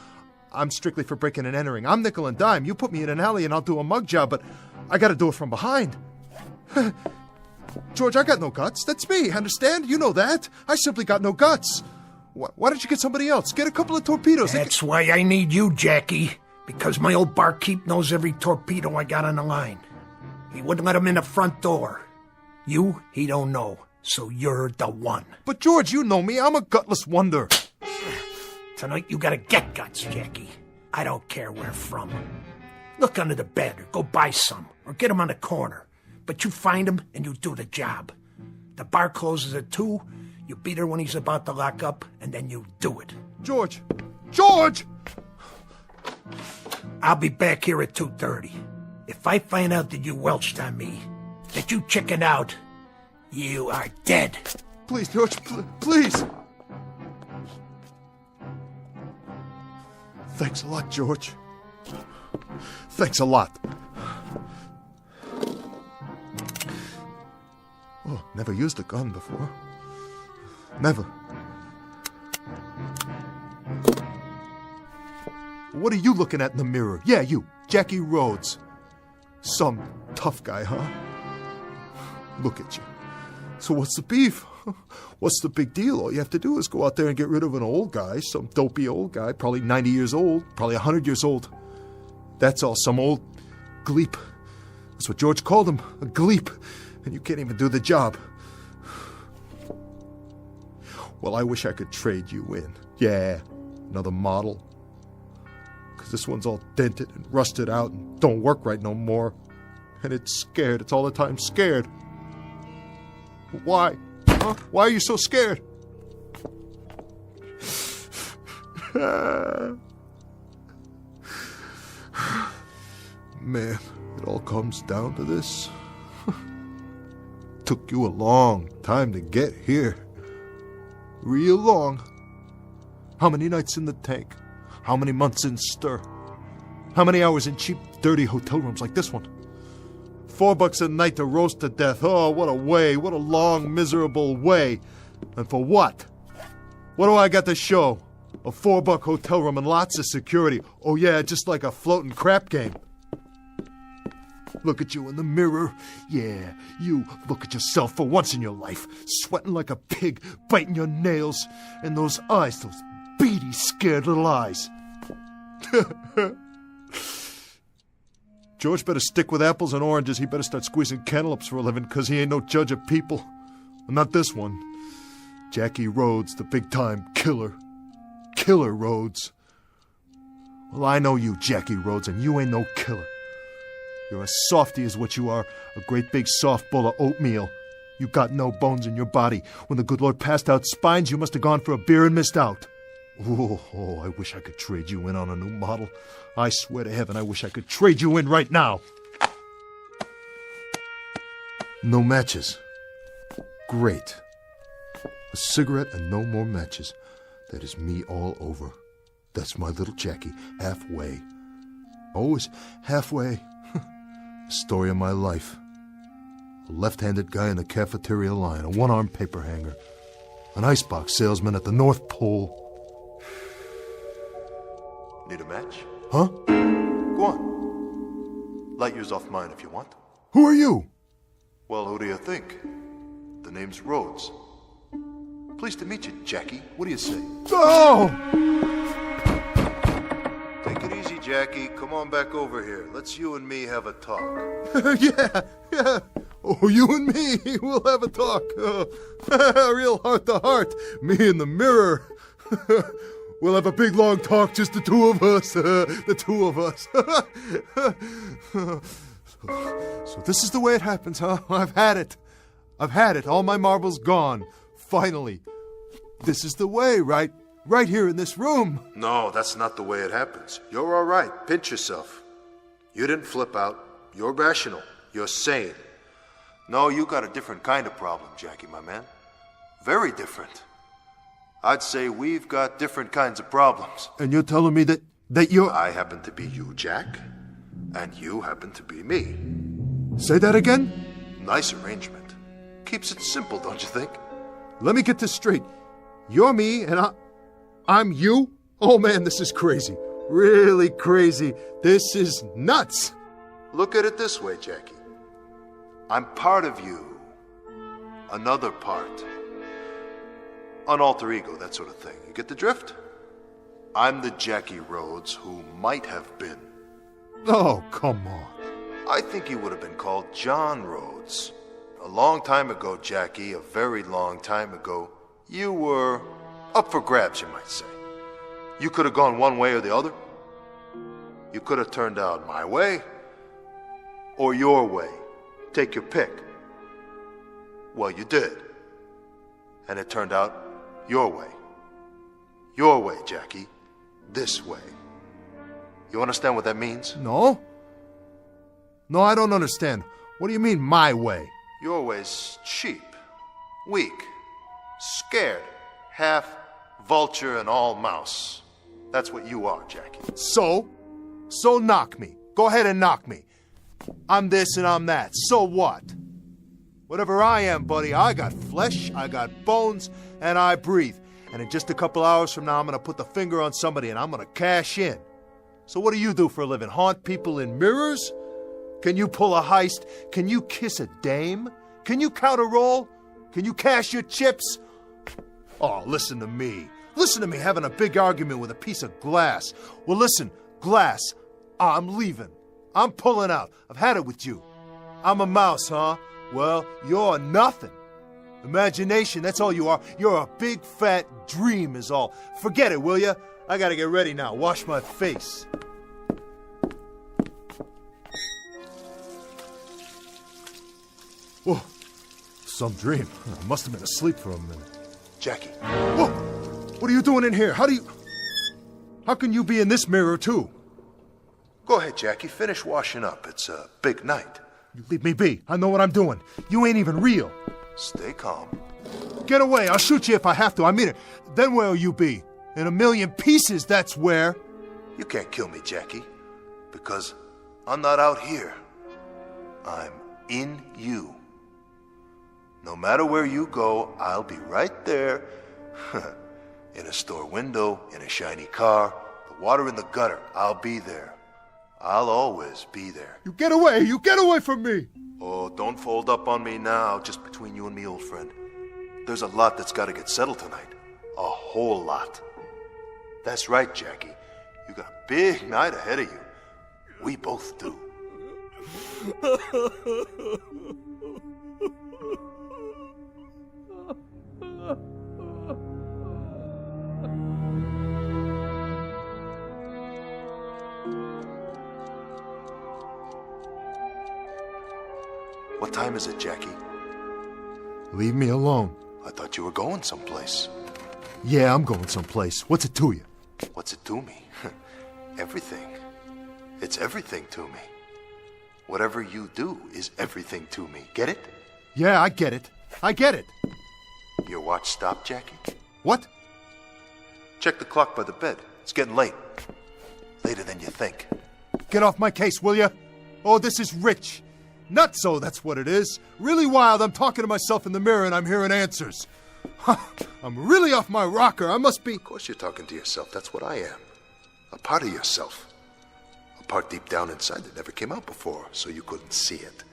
I'm strictly for breaking and entering. I'm nickel and dime. You put me in an alley and I'll do a mug job, but I gotta do it from behind. George, I got no guts. That's me, understand? You know that. I simply got no guts. Why don't you get somebody else? Get a couple of torpedoes. That's why I need you, Jackie. Because my old barkeep knows every torpedo I got on the line. He wouldn't let him in the front door. You, he don't know. So you're the one. But George, you know me. I'm a gutless wonder. Tonight you gotta get guts, Jackie. I don't care where from. Look under the bed or go buy some. Or get them on the corner. But you find him and you do the job. The bar closes at 2. You beat her when he's about to lock up, and then you do it. George! George! I'll be back here at 2:30. If I find out that you welched on me, that you chickened out, you are dead. Please, George, please! Thanks a lot, George. Thanks a lot. Oh, never used a gun before. Never. What are you looking at in the mirror? Yeah, you, Jackie Rhodes. Some tough guy, huh? Look at you. So what's the beef? What's the big deal? All you have to do is go out there and get rid of an old guy, some dopey old guy, probably 90 years old, probably 100 years old. That's all, some old gleep. That's what George called him, a gleep. And you can't even do the job. Well, I wish I could trade you in. Yeah, another model. Because this one's all dented and rusted out and don't work right no more. And it's scared. It's all the time scared. Why? Huh? Why are you so scared? Man, it all comes down to this. Took you a long time to get here. Real long. How many nights in the tank? How many months in stir? How many hours in cheap, dirty hotel rooms like this one? $4 a night to roast to death. Oh, what a way. What a long, miserable way. And for what? What do I got to show? A $4 hotel room and lots of security. Oh yeah, just like a floating crap game. Look at you in the mirror. Yeah, you look at yourself for once in your life. Sweating like a pig, biting your nails. And those eyes, those beady, scared little eyes. George better stick with apples and oranges. He better start squeezing cantaloupes for a living, because he ain't no judge of people. Not this one. Jackie Rhodes, the big-time killer. Killer Rhodes. Well, I know you, Jackie Rhodes, and you ain't no killer. You're a softy is what you are, a great big soft bowl of oatmeal. You got no bones in your body. When the good Lord passed out spines, you must have gone for a beer and missed out. Oh, I wish I could trade you in on a new model. I swear to heaven, I wish I could trade you in right now. No matches. Great. A cigarette and no more matches. That is me all over. That's my little Jackie, halfway. Always halfway. Story of my life. A left-handed guy in the cafeteria line, a one-armed paper hanger, an icebox salesman at the North Pole. Need a match? Huh? Go on. Light yours off mine if you want. Who are you? Well, who do you think? The name's Rhodes. Pleased to meet you, Jackie. What do you say? Oh! Take it easy, Jackie. Come on back over here. Let's you and me have a talk. Yeah. Oh, you and me, we'll have a talk. Real heart to heart. Me in the mirror. We'll have a big, long talk, just the two of us. The two of us. So this is the way it happens, huh? I've had it. All my marbles gone. Finally. This is the way, right? Right here in this room. No, that's not the way it happens. You're all right. Pinch yourself. You didn't flip out. You're rational. You're sane. No, you got a different kind of problem, Jackie, my man. Very different. I'd say we've got different kinds of problems. And you're telling me that you're... I happen to be you, Jack. And you happen to be me. Say that again? Nice arrangement. Keeps it simple, don't you think? Let me get this straight. You're me and I'm you? Oh man, this is crazy. Really crazy. This is nuts. Look at it this way, Jackie. I'm part of you. Another part. An alter ego, that sort of thing. You get the drift? I'm the Jackie Rhodes who might have been. Oh, come on. I think he would have been called John Rhodes. A long time ago, Jackie, a very long time ago, you were up for grabs, you might say. You could have gone one way or the other. You could have turned out my way or your way. Take your pick. Well, you did. And it turned out your way. Your way, Jackie. This way. You understand what that means? No. No, I don't understand. What do you mean, my way? Your way's cheap, weak, scared, half vulture and all mouse. That's what you are, Jackie. So knock me. Go ahead and knock me. I'm this and I'm that. So what? Whatever I am, buddy, I got flesh, I got bones, and I breathe. And in just a couple hours from now, I'm gonna put the finger on somebody and I'm gonna cash in. So what do you do for a living? Haunt people in mirrors? Can you pull a heist? Can you kiss a dame? Can you count a roll? Can you cash your chips? Oh, listen to me. Listen to me having a big argument with a piece of glass. Well, listen, glass, I'm leaving. I'm pulling out. I've had it with you. I'm a mouse, huh? Well, you're nothing. Imagination, that's all you are. You're a big fat dream is all. Forget it, will ya? I gotta get ready now. Wash my face. Whoa, some dream. I must have been asleep for a minute. Jackie. Whoa, what are you doing in here? How can you be in this mirror too? Go ahead, Jackie. Finish washing up. It's a big night. You leave me be. I know what I'm doing. You ain't even real. Stay calm. Get away. I'll shoot you if I have to. I mean it. Then where'll you be? In a million pieces, that's where. You can't kill me, Jackie. Because I'm not out here. I'm in you. No matter where you go, I'll be right there. In a store window, in a shiny car, the water in the gutter, I'll be there. I'll always be there. You get away! You get away from me! Oh, don't fold up on me now, just between you and me, old friend. There's a lot that's got to get settled tonight. A whole lot. That's right, Jackie. You got a big night ahead of you. We both do. What time is it, Jackie? Leave me alone. I thought you were going someplace. Yeah, I'm going someplace. What's it to you? What's it to me? Everything. It's everything to me. Whatever you do is everything to me. Get it? Yeah, I get it. I get it. Your watch stopped, Jackie? What? Check the clock by the bed. It's getting late. Later than you think. Get off my case, will you? Oh, this is rich. Nutso, that's what it is. Really wild. I'm talking to myself in the mirror and I'm hearing answers. I'm really off my rocker. I must be... Of course you're talking to yourself. That's what I am. A part of yourself. A part deep down inside that never came out before, so you couldn't see it.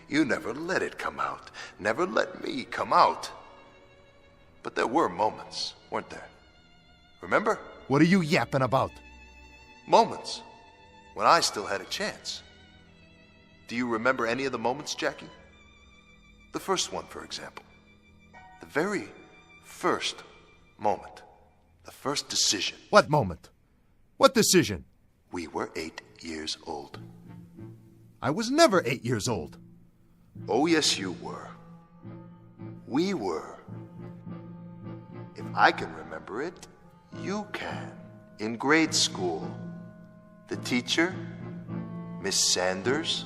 You never let it come out. Never let me come out. But there were moments, weren't there? Remember? What are you yapping about? Moments. When I still had a chance. Do you remember any of the moments, Jackie? The first one, for example. The very first moment. The first decision. What moment? What decision? We were 8 years old. I was never 8 years old. Oh, yes, you were. We were. If I can remember it, you can. In grade school. The teacher, Miss Sanders.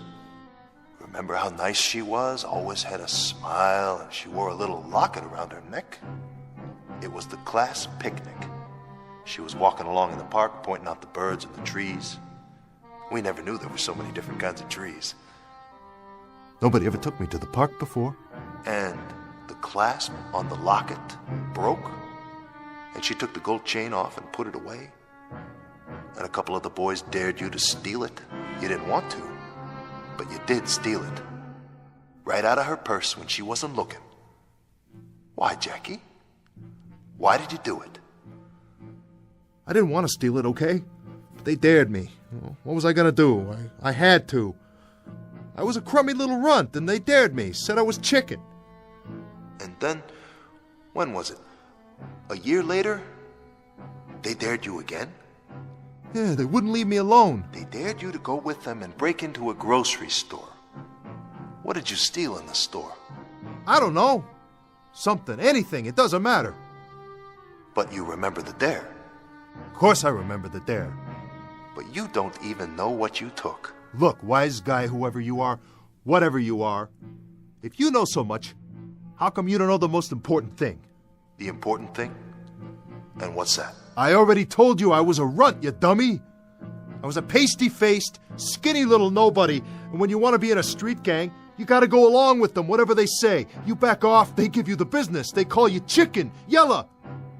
Remember how nice she was? Always had a smile, and she wore a little locket around her neck. It was the class picnic. She was walking along in the park, pointing out the birds and the trees. We never knew there were so many different kinds of trees. Nobody ever took me to the park before. And the clasp on the locket broke, and she took the gold chain off and put it away. And a couple of the boys dared you to steal it. You didn't want to, but you did steal it. Right out of her purse when she wasn't looking. Why, Jackie? Why did you do it? I didn't want to steal it, okay? But they dared me. What was I going to do? I had to. I was a crummy little runt, and they dared me, said I was chicken. And then, when was it? A year later? They dared you again? Yeah, they wouldn't leave me alone. They dared you to go with them and break into a grocery store. What did you steal in the store? I don't know. Something, anything, it doesn't matter. But you remember the dare. Of course I remember the dare. But you don't even know what you took. Look, wise guy, whoever you are, whatever you are, if you know so much, how come you don't know the most important thing? The important thing? And what's that? I already told you I was a runt, you dummy. I was a pasty-faced, skinny little nobody, and when you want to be in a street gang, you gotta go along with them, whatever they say. You back off, they give you the business. They call you chicken, yella.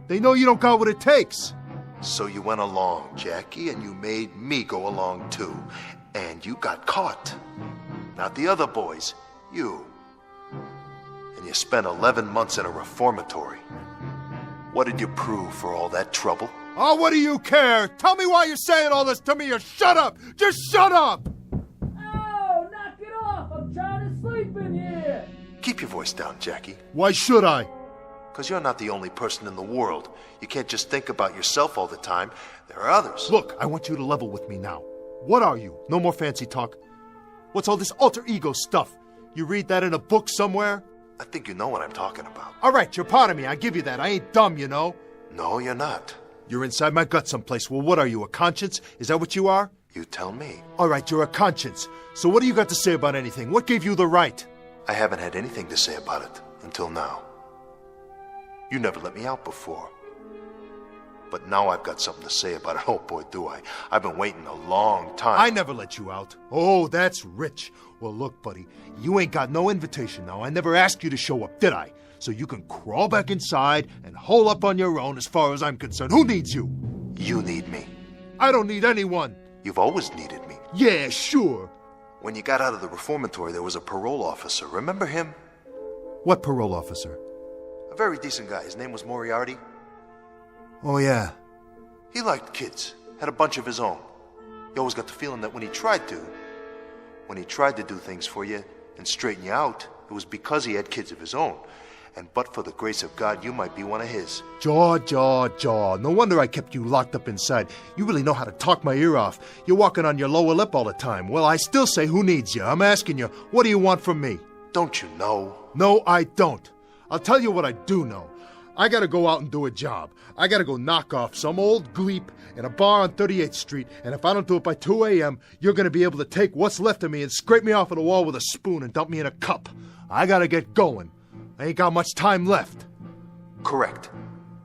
They know you don't got what it takes. So you went along, Jackie, and you made me go along too. And you got caught. Not the other boys, you. And you spent 11 months in a reformatory. What did you prove for all that trouble? Oh, what do you care? Tell me why you're saying all this to me, or shut up! Just shut up! Oh, knock it off! I'm trying to sleep in here! Keep your voice down, Jackie. Why should I? Because you're not the only person in the world. You can't just think about yourself all the time. There are others. Look, I want you to level with me now. What are you? No more fancy talk. What's all this alter ego stuff? You read that in a book somewhere? I think you know what I'm talking about. All right, you're part of me. I give you that. I ain't dumb, you know. No, you're not. You're inside my gut someplace. Well, what are you, a conscience? Is that what you are? You tell me. All right, you're a conscience. So what do you got to say about anything? What gave you the right? I haven't had anything to say about it until now. You never let me out before. But now I've got something to say about it. Oh, boy, do I. I've been waiting a long time. I never let you out. Oh, that's rich. Well, look, buddy, you ain't got no invitation now. I never asked you to show up, did I? So you can crawl back inside and hole up on your own as far as I'm concerned. Who needs you? You need me. I don't need anyone. You've always needed me. Yeah, sure. When you got out of the reformatory, there was a parole officer. Remember him? What parole officer? A very decent guy. His name was Moriarty. Oh, yeah. He liked kids. Had a bunch of his own. You always got the feeling that when he tried to do things for you and straighten you out, it was because he had kids of his own. And but for the grace of God, you might be one of his. Jaw. No wonder I kept you locked up inside. You really know how to talk my ear off. You're walking on your lower lip all the time. Well, I still say, who needs you? I'm asking you, what do you want from me? Don't you know? No, I don't. I'll tell you what I do know. I gotta go out and do a job. I gotta go knock off some old gleep in a bar on 38th Street, and if I don't do it by 2 a.m., you're gonna be able to take what's left of me and scrape me off of the wall with a spoon and dump me in a cup. I gotta get going. I ain't got much time left. Correct.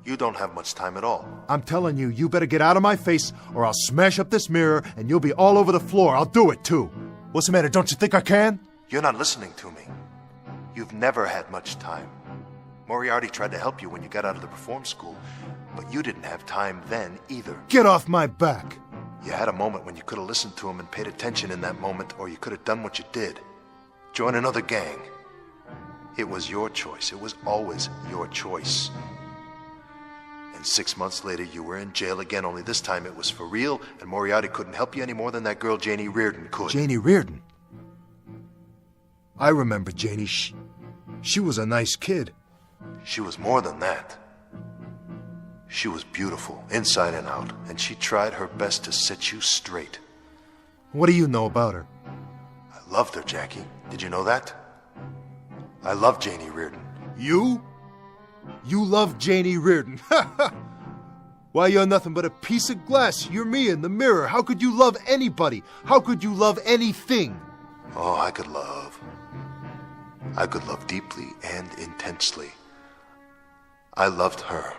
You don't have much time at all. I'm telling you, you better get out of my face, or I'll smash up this mirror, and you'll be all over the floor. I'll do it, too. What's the matter, don't you think I can? You're not listening to me. You've never had much time. Moriarty tried to help you when you got out of the reform school, but you didn't have time then either. Get off my back! You had a moment when you could have listened to him and paid attention in that moment, or you could have done what you did. Join another gang. It was your choice. It was always your choice. And 6 months later, you were in jail again, only this time it was for real, and Moriarty couldn't help you any more than that girl Janie Reardon could. Janie Reardon? I remember Janie. She was a nice kid. She was more than that. She was beautiful, inside and out, and she tried her best to set you straight. What do you know about her? I loved her, Jackie. Did you know that? I love Janie Reardon. You? You love Janie Reardon? Why, you're nothing but a piece of glass. You're me in the mirror. How could you love anybody? How could you love anything? Oh, I could love. I could love deeply and intensely. I loved her,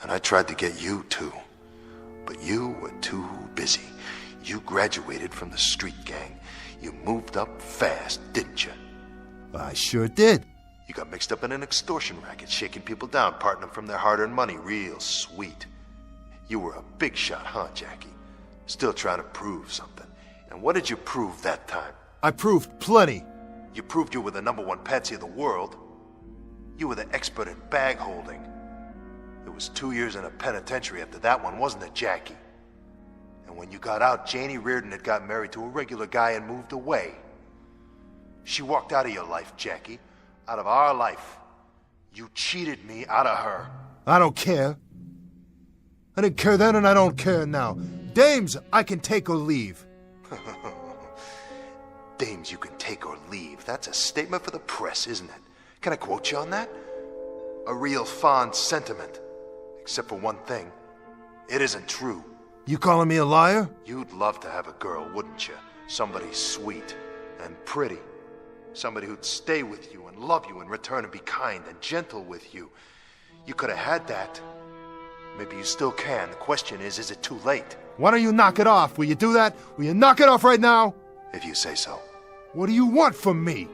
and I tried to get you too. But you were too busy. You graduated from the street gang. You moved up fast, didn't you? I sure did. You got mixed up in an extortion racket, shaking people down, parting them from their hard-earned money. Real sweet. You were a big shot, huh, Jackie? Still trying to prove something. And what did you prove that time? I proved plenty. You proved you were the #1 patsy of the world. You were the expert at bag holding. It was 2 years in a penitentiary after that one, wasn't it, Jackie? And when you got out, Janie Reardon had got married to a regular guy and moved away. She walked out of your life, Jackie. Out of our life. You cheated me out of her. I don't care. I didn't care then and I don't care now. Dames, I can take or leave. Dames you can take or leave. That's a statement for the press, isn't it? Can I quote you on that? A real fond sentiment. Except for one thing. It isn't true. You calling me a liar? You'd love to have a girl, wouldn't you? Somebody sweet and pretty. Somebody who'd stay with you and love you in return and be kind and gentle with you. You could have had that. Maybe you still can. The question is it too late? Why don't you knock it off? Will you do that? Will you knock it off right now? If you say so. What do you want from me?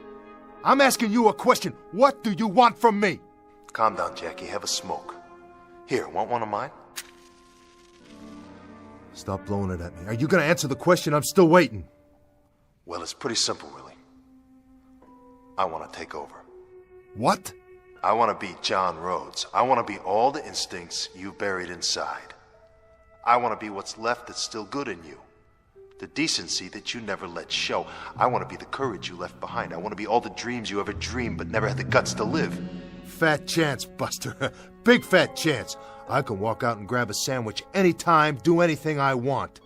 I'm asking you a question. What do you want from me? Calm down, Jackie. Have a smoke. Here, want one of mine? Stop blowing it at me. Are you going to answer the question? I'm still waiting. Well, it's pretty simple, really. I want to take over. What? I want to be John Rhodes. I want to be all the instincts you buried inside. I want to be what's left that's still good in you. The decency that you never let show. I want to be the courage you left behind. I want to be all the dreams you ever dreamed but never had the guts to live. Fat chance, Buster. Big fat chance. I can walk out and grab a sandwich anytime, do anything I want.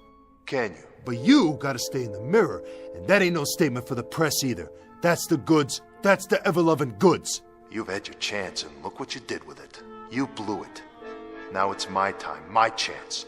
Can you? But you gotta stay in the mirror, and that ain't no statement for the press either. That's the goods. That's the ever-loving goods. You've had your chance, and look what you did with it. You blew it. Now it's my time, my chance.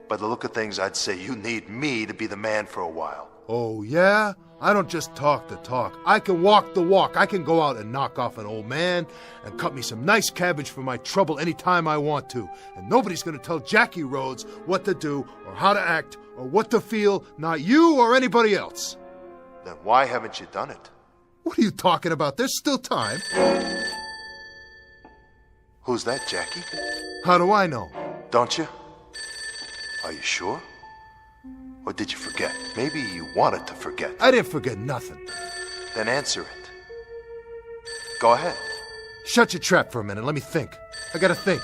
By the look of things, I'd say you need me to be the man for a while. Oh, yeah? I don't just talk the talk. I can walk the walk. I can go out and knock off an old man and cut me some nice cabbage for my trouble anytime I want to. And nobody's going to tell Jackie Rhodes what to do or how to act or what to feel, not you or anybody else. Then why haven't you done it? What are you talking about? There's still time. Who's that, Jackie? How do I know? Don't you? Are you sure? Or did you forget? Maybe you wanted to forget. I didn't forget nothing. Then answer it. Go ahead. Shut your trap for a minute. Let me think. I gotta think.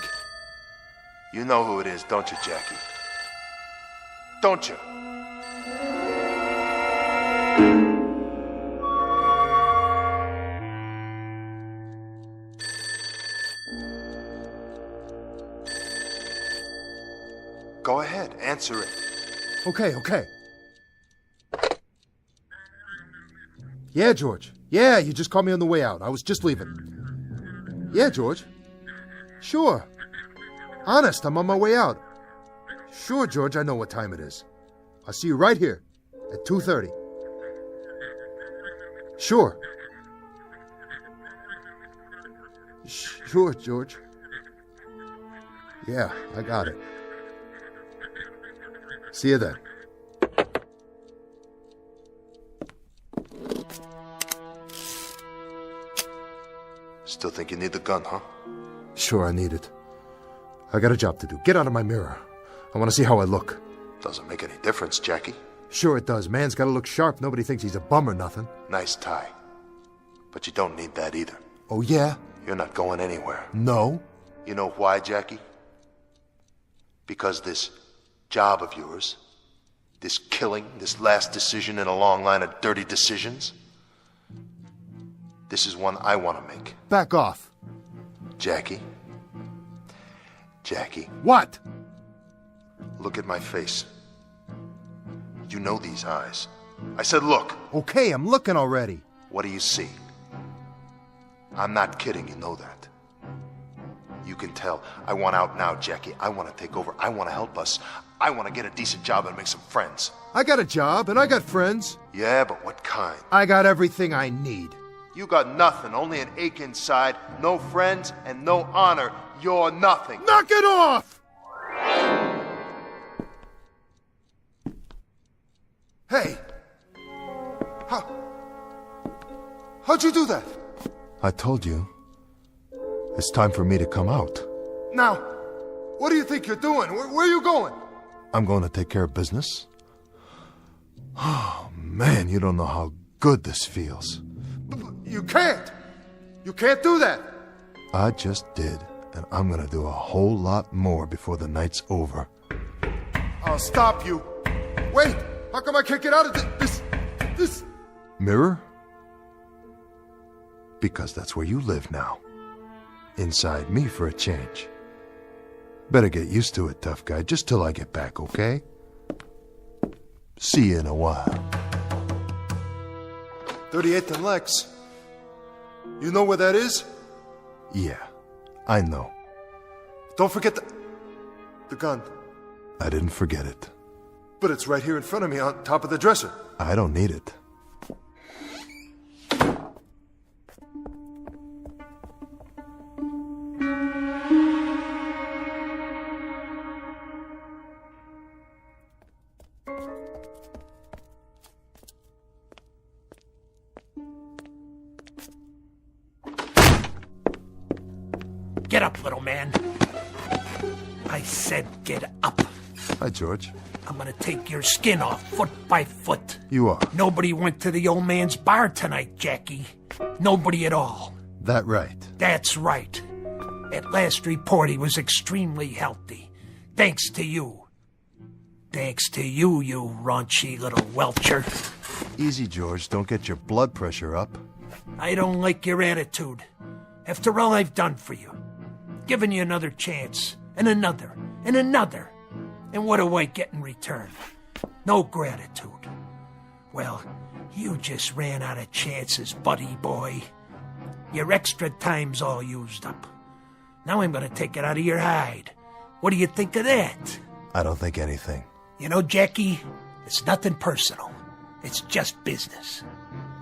You know who it is, don't you, Jackie? Don't you? Go ahead, answer it. Okay. Yeah, George. Yeah, you just called me on the way out. I was just leaving. Yeah, George. Sure. Honest, I'm on my way out. Sure, George, I know what time it is. I'll see you right here at 2:30. Sure. Sure, George. Yeah, I got it. See you then. Still think you need the gun, huh? Sure, I need it. I got a job to do. Get out of my mirror. I want to see how I look. Doesn't make any difference, Jackie. Sure it does. Man's got to look sharp. Nobody thinks he's a bum or nothing. Nice tie. But you don't need that either. Oh, yeah? You're not going anywhere. No. You know why, Jackie? Because this job of yours, this killing, this last decision in a long line of dirty decisions, this is one I want to make. Back off. Jackie. Jackie. What? Look at my face. You know these eyes. I said look. Okay, I'm looking already. What do you see? I'm not kidding, you know that. You can tell. I want out now, Jackie. I want to take over. I want to help us. I want to get a decent job and make some friends. I got a job and I got friends. Yeah, but what kind? I got everything I need. You got nothing, only an ache inside, no friends, and no honor. You're nothing. Knock it off! How'd you do that? I told you. It's time for me to come out. Now, what do you think you're doing? Where are you going? I'm going to take care of business. Oh, man, you don't know how good this feels. You can't. You can't do that. I just did, and I'm going to do a whole lot more before the night's over. I'll stop you. Wait, how come I can't get out of this? Mirror? Because that's where you live now. Inside me for a change. Better get used to it, tough guy, just till I get back, okay? See you in a while. 38th and Lex. You know where that is? Yeah, I know. Don't forget the gun. I didn't forget it. But it's right here in front of me on top of the dresser. I don't need it. Get up, little man. I said get up. Hi, George. I'm gonna take your skin off foot by foot. You are. Nobody went to the old man's bar tonight, Jackie. Nobody at all. That right. That's right. At last report, he was extremely healthy. Thanks to you. Thanks to you, you raunchy little welcher. Easy, George. Don't get your blood pressure up. I don't like your attitude. After all I've done for you. Giving you another chance, and another, and another. And what do I get in return? No gratitude. Well, you just ran out of chances, buddy boy. Your extra time's all used up. Now I'm gonna take it out of your hide. What do you think of that? I don't think anything. You know, Jackie, it's nothing personal. It's just business.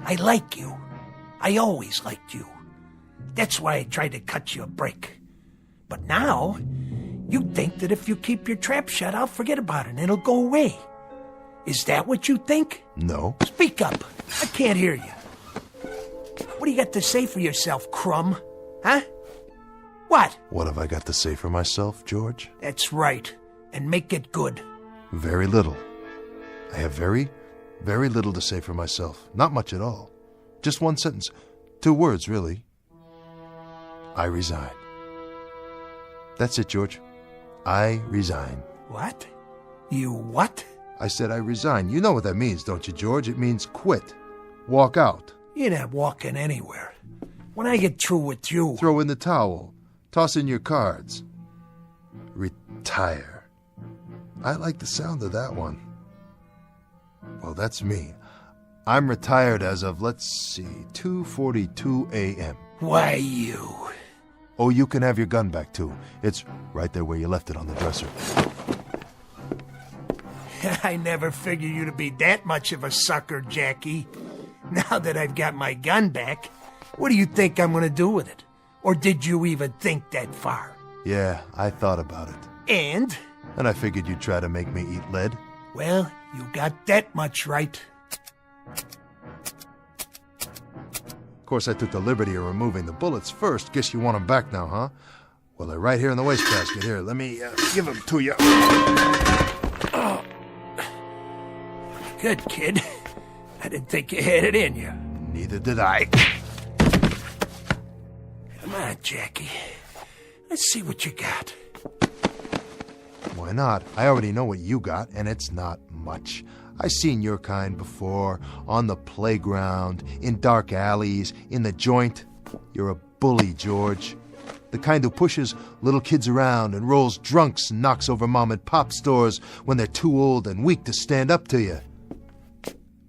I like you. I always liked you. That's why I tried to cut you a break. But now, you think that if you keep your trap shut, I'll forget about it and it'll go away. Is that what you think? No. Speak up. I can't hear you. What do you got to say for yourself, Crumb? Huh? What? What have I got to say for myself, George? That's right. And make it good. Very little. I have very, very little to say for myself. Not much at all. Just one sentence. 2 words, really. I resign. That's it, George. I resign. What? You what? I said I resign. You know what that means, don't you, George? It means quit. Walk out. You're not walking anywhere. When I get through with you... Throw in the towel. Toss in your cards. Retire. I like the sound of that one. Well, that's me. I'm retired as of, let's see, 2:42 a.m. Why, you... Oh, you can have your gun back, too. It's right there where you left it on the dresser. I never figured you to be that much of a sucker, Jackie. Now that I've got my gun back, what do you think I'm going to do with it? Or did you even think that far? Yeah, I thought about it. And? And I figured you'd try to make me eat lead. Well, you got that much right. Of course, I took the liberty of removing the bullets first. Guess you want them back now, huh? Well, they're right here in the wastebasket. Here, let me give them to you. Oh. Good, kid. I didn't think you had it in you. Neither did I. Come on, Jackie. Let's see what you got. Why not? I already know what you got, and it's not much. I've seen your kind before, on the playground, in dark alleys, in the joint. You're a bully, George. The kind who pushes little kids around and rolls drunks and knocks over mom-and-pop stores when they're too old and weak to stand up to you.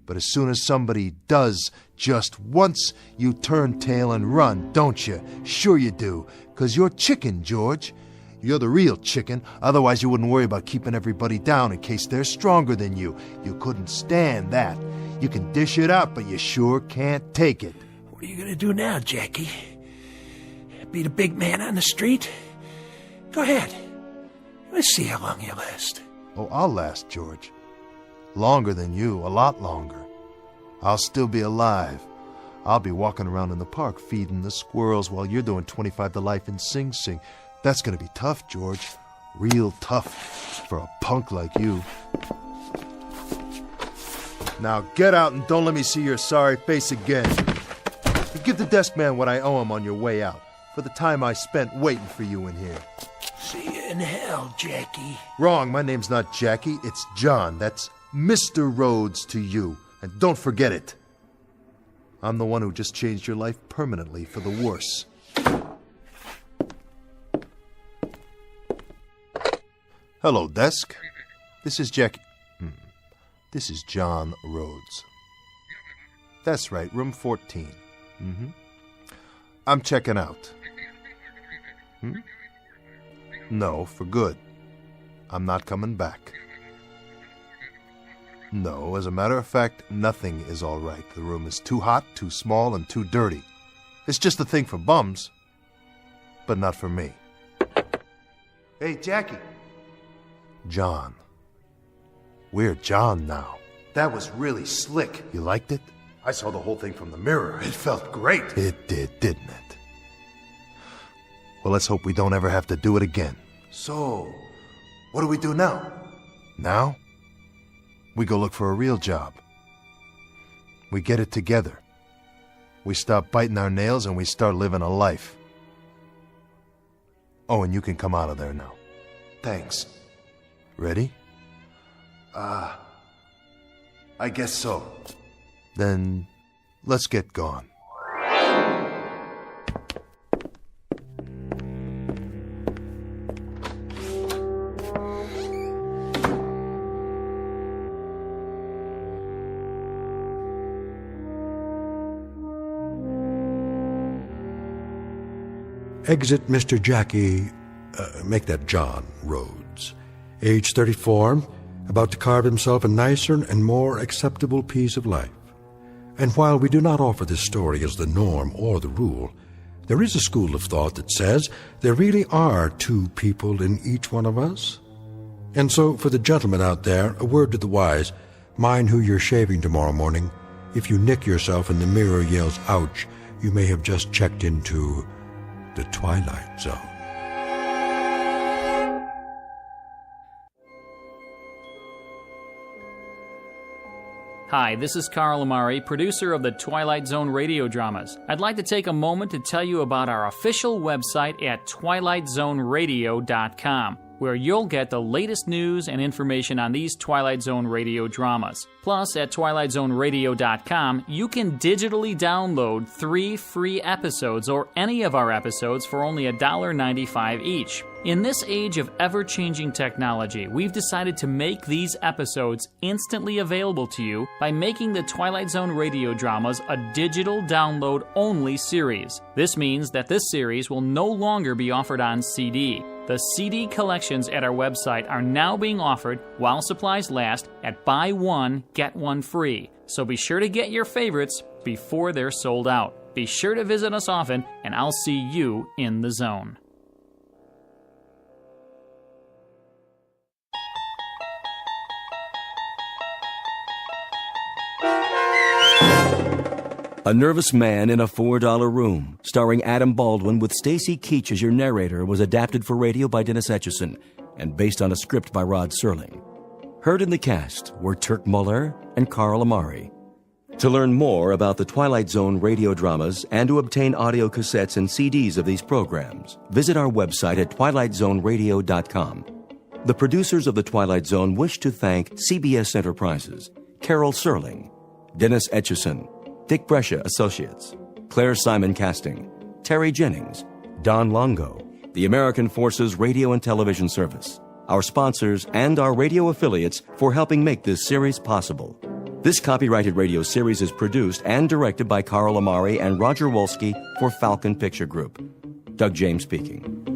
But as soon as somebody does just once, you turn tail and run, don't you? Sure you do, 'cause you're chicken, George. You're the real chicken, otherwise you wouldn't worry about keeping everybody down in case they're stronger than you. You couldn't stand that. You can dish it up, but you sure can't take it. What are you going to do now, Jackie? Be the big man on the street? Go ahead. Let's see how long you last. Oh, I'll last, George. Longer than you, a lot longer. I'll still be alive. I'll be walking around in the park feeding the squirrels while you're doing 25 to life in Sing Sing. That's gonna be tough, George. Real tough for a punk like you. Now get out and don't let me see your sorry face again. And give the desk man what I owe him on your way out, for the time I spent waiting for you in here. See you in hell, Jackie. Wrong, my name's not Jackie, it's John. That's Mr. Rhodes to you. And don't forget it. I'm the one who just changed your life permanently for the worse. Hello, desk. This is Jackie. This is John Rhodes. That's right, room 14. I'm checking out. No, for good. I'm not coming back. No, as a matter of fact, nothing is all right. The room is too hot, too small, and too dirty. It's just a thing for bums, but not for me. Hey, Jackie. John. We're John now. That was really slick. You liked it? I saw the whole thing from the mirror. It felt great. It did, didn't it? Well, let's hope we don't ever have to do it again. So, what do we do now? Now? We go look for a real job. We get it together. We stop biting our nails and we start living a life. Oh, and you can come out of there now. Thanks. Ready? I guess so. Then, let's get gone. Exit Mr. Jackie, make that John Rhodes, age 34, about to carve himself a nicer and more acceptable piece of life. And while we do not offer this story as the norm or the rule, there is a school of thought that says there really are two people in each one of us. And so, for the gentlemen out there, a word to the wise: mind who you're shaving tomorrow morning. If you nick yourself and the mirror yells, ouch, you may have just checked into the Twilight Zone. Hi, this is Carl Amari, producer of the Twilight Zone radio dramas. I'd like to take a moment to tell you about our official website at twilightzoneradio.com, where you'll get the latest news and information on these Twilight Zone radio dramas. Plus, at twilightzoneradio.com, you can digitally download 3 free episodes or any of our episodes for only $1.95 each. In this age of ever-changing technology, we've decided to make these episodes instantly available to you by making the Twilight Zone radio dramas a digital download-only series. This means that this series will no longer be offered on CD. The CD collections at our website are now being offered while supplies last at buy one, get one free. So be sure to get your favorites before they're sold out. Be sure to visit us often, and I'll see you in the zone. A Nervous Man in a $4 Room, starring Adam Baldwin with Stacy Keach as your narrator, was adapted for radio by Dennis Etchison and based on a script by Rod Serling. Heard in the cast were Turk Muller and Carl Amari. To learn more about the Twilight Zone radio dramas and to obtain audio cassettes and CDs of these programs, visit our website at twilightzoneradio.com. The producers of The Twilight Zone wish to thank CBS Enterprises, Carol Serling, Dennis Etchison, Dick Brescia Associates, Claire Simon Casting, Terry Jennings, Don Longo, the American Forces Radio and Television Service, our sponsors, and our radio affiliates for helping make this series possible. This copyrighted radio series is produced and directed by Carl Amari and Roger Wolski for Falcon Picture Group. Doug James speaking.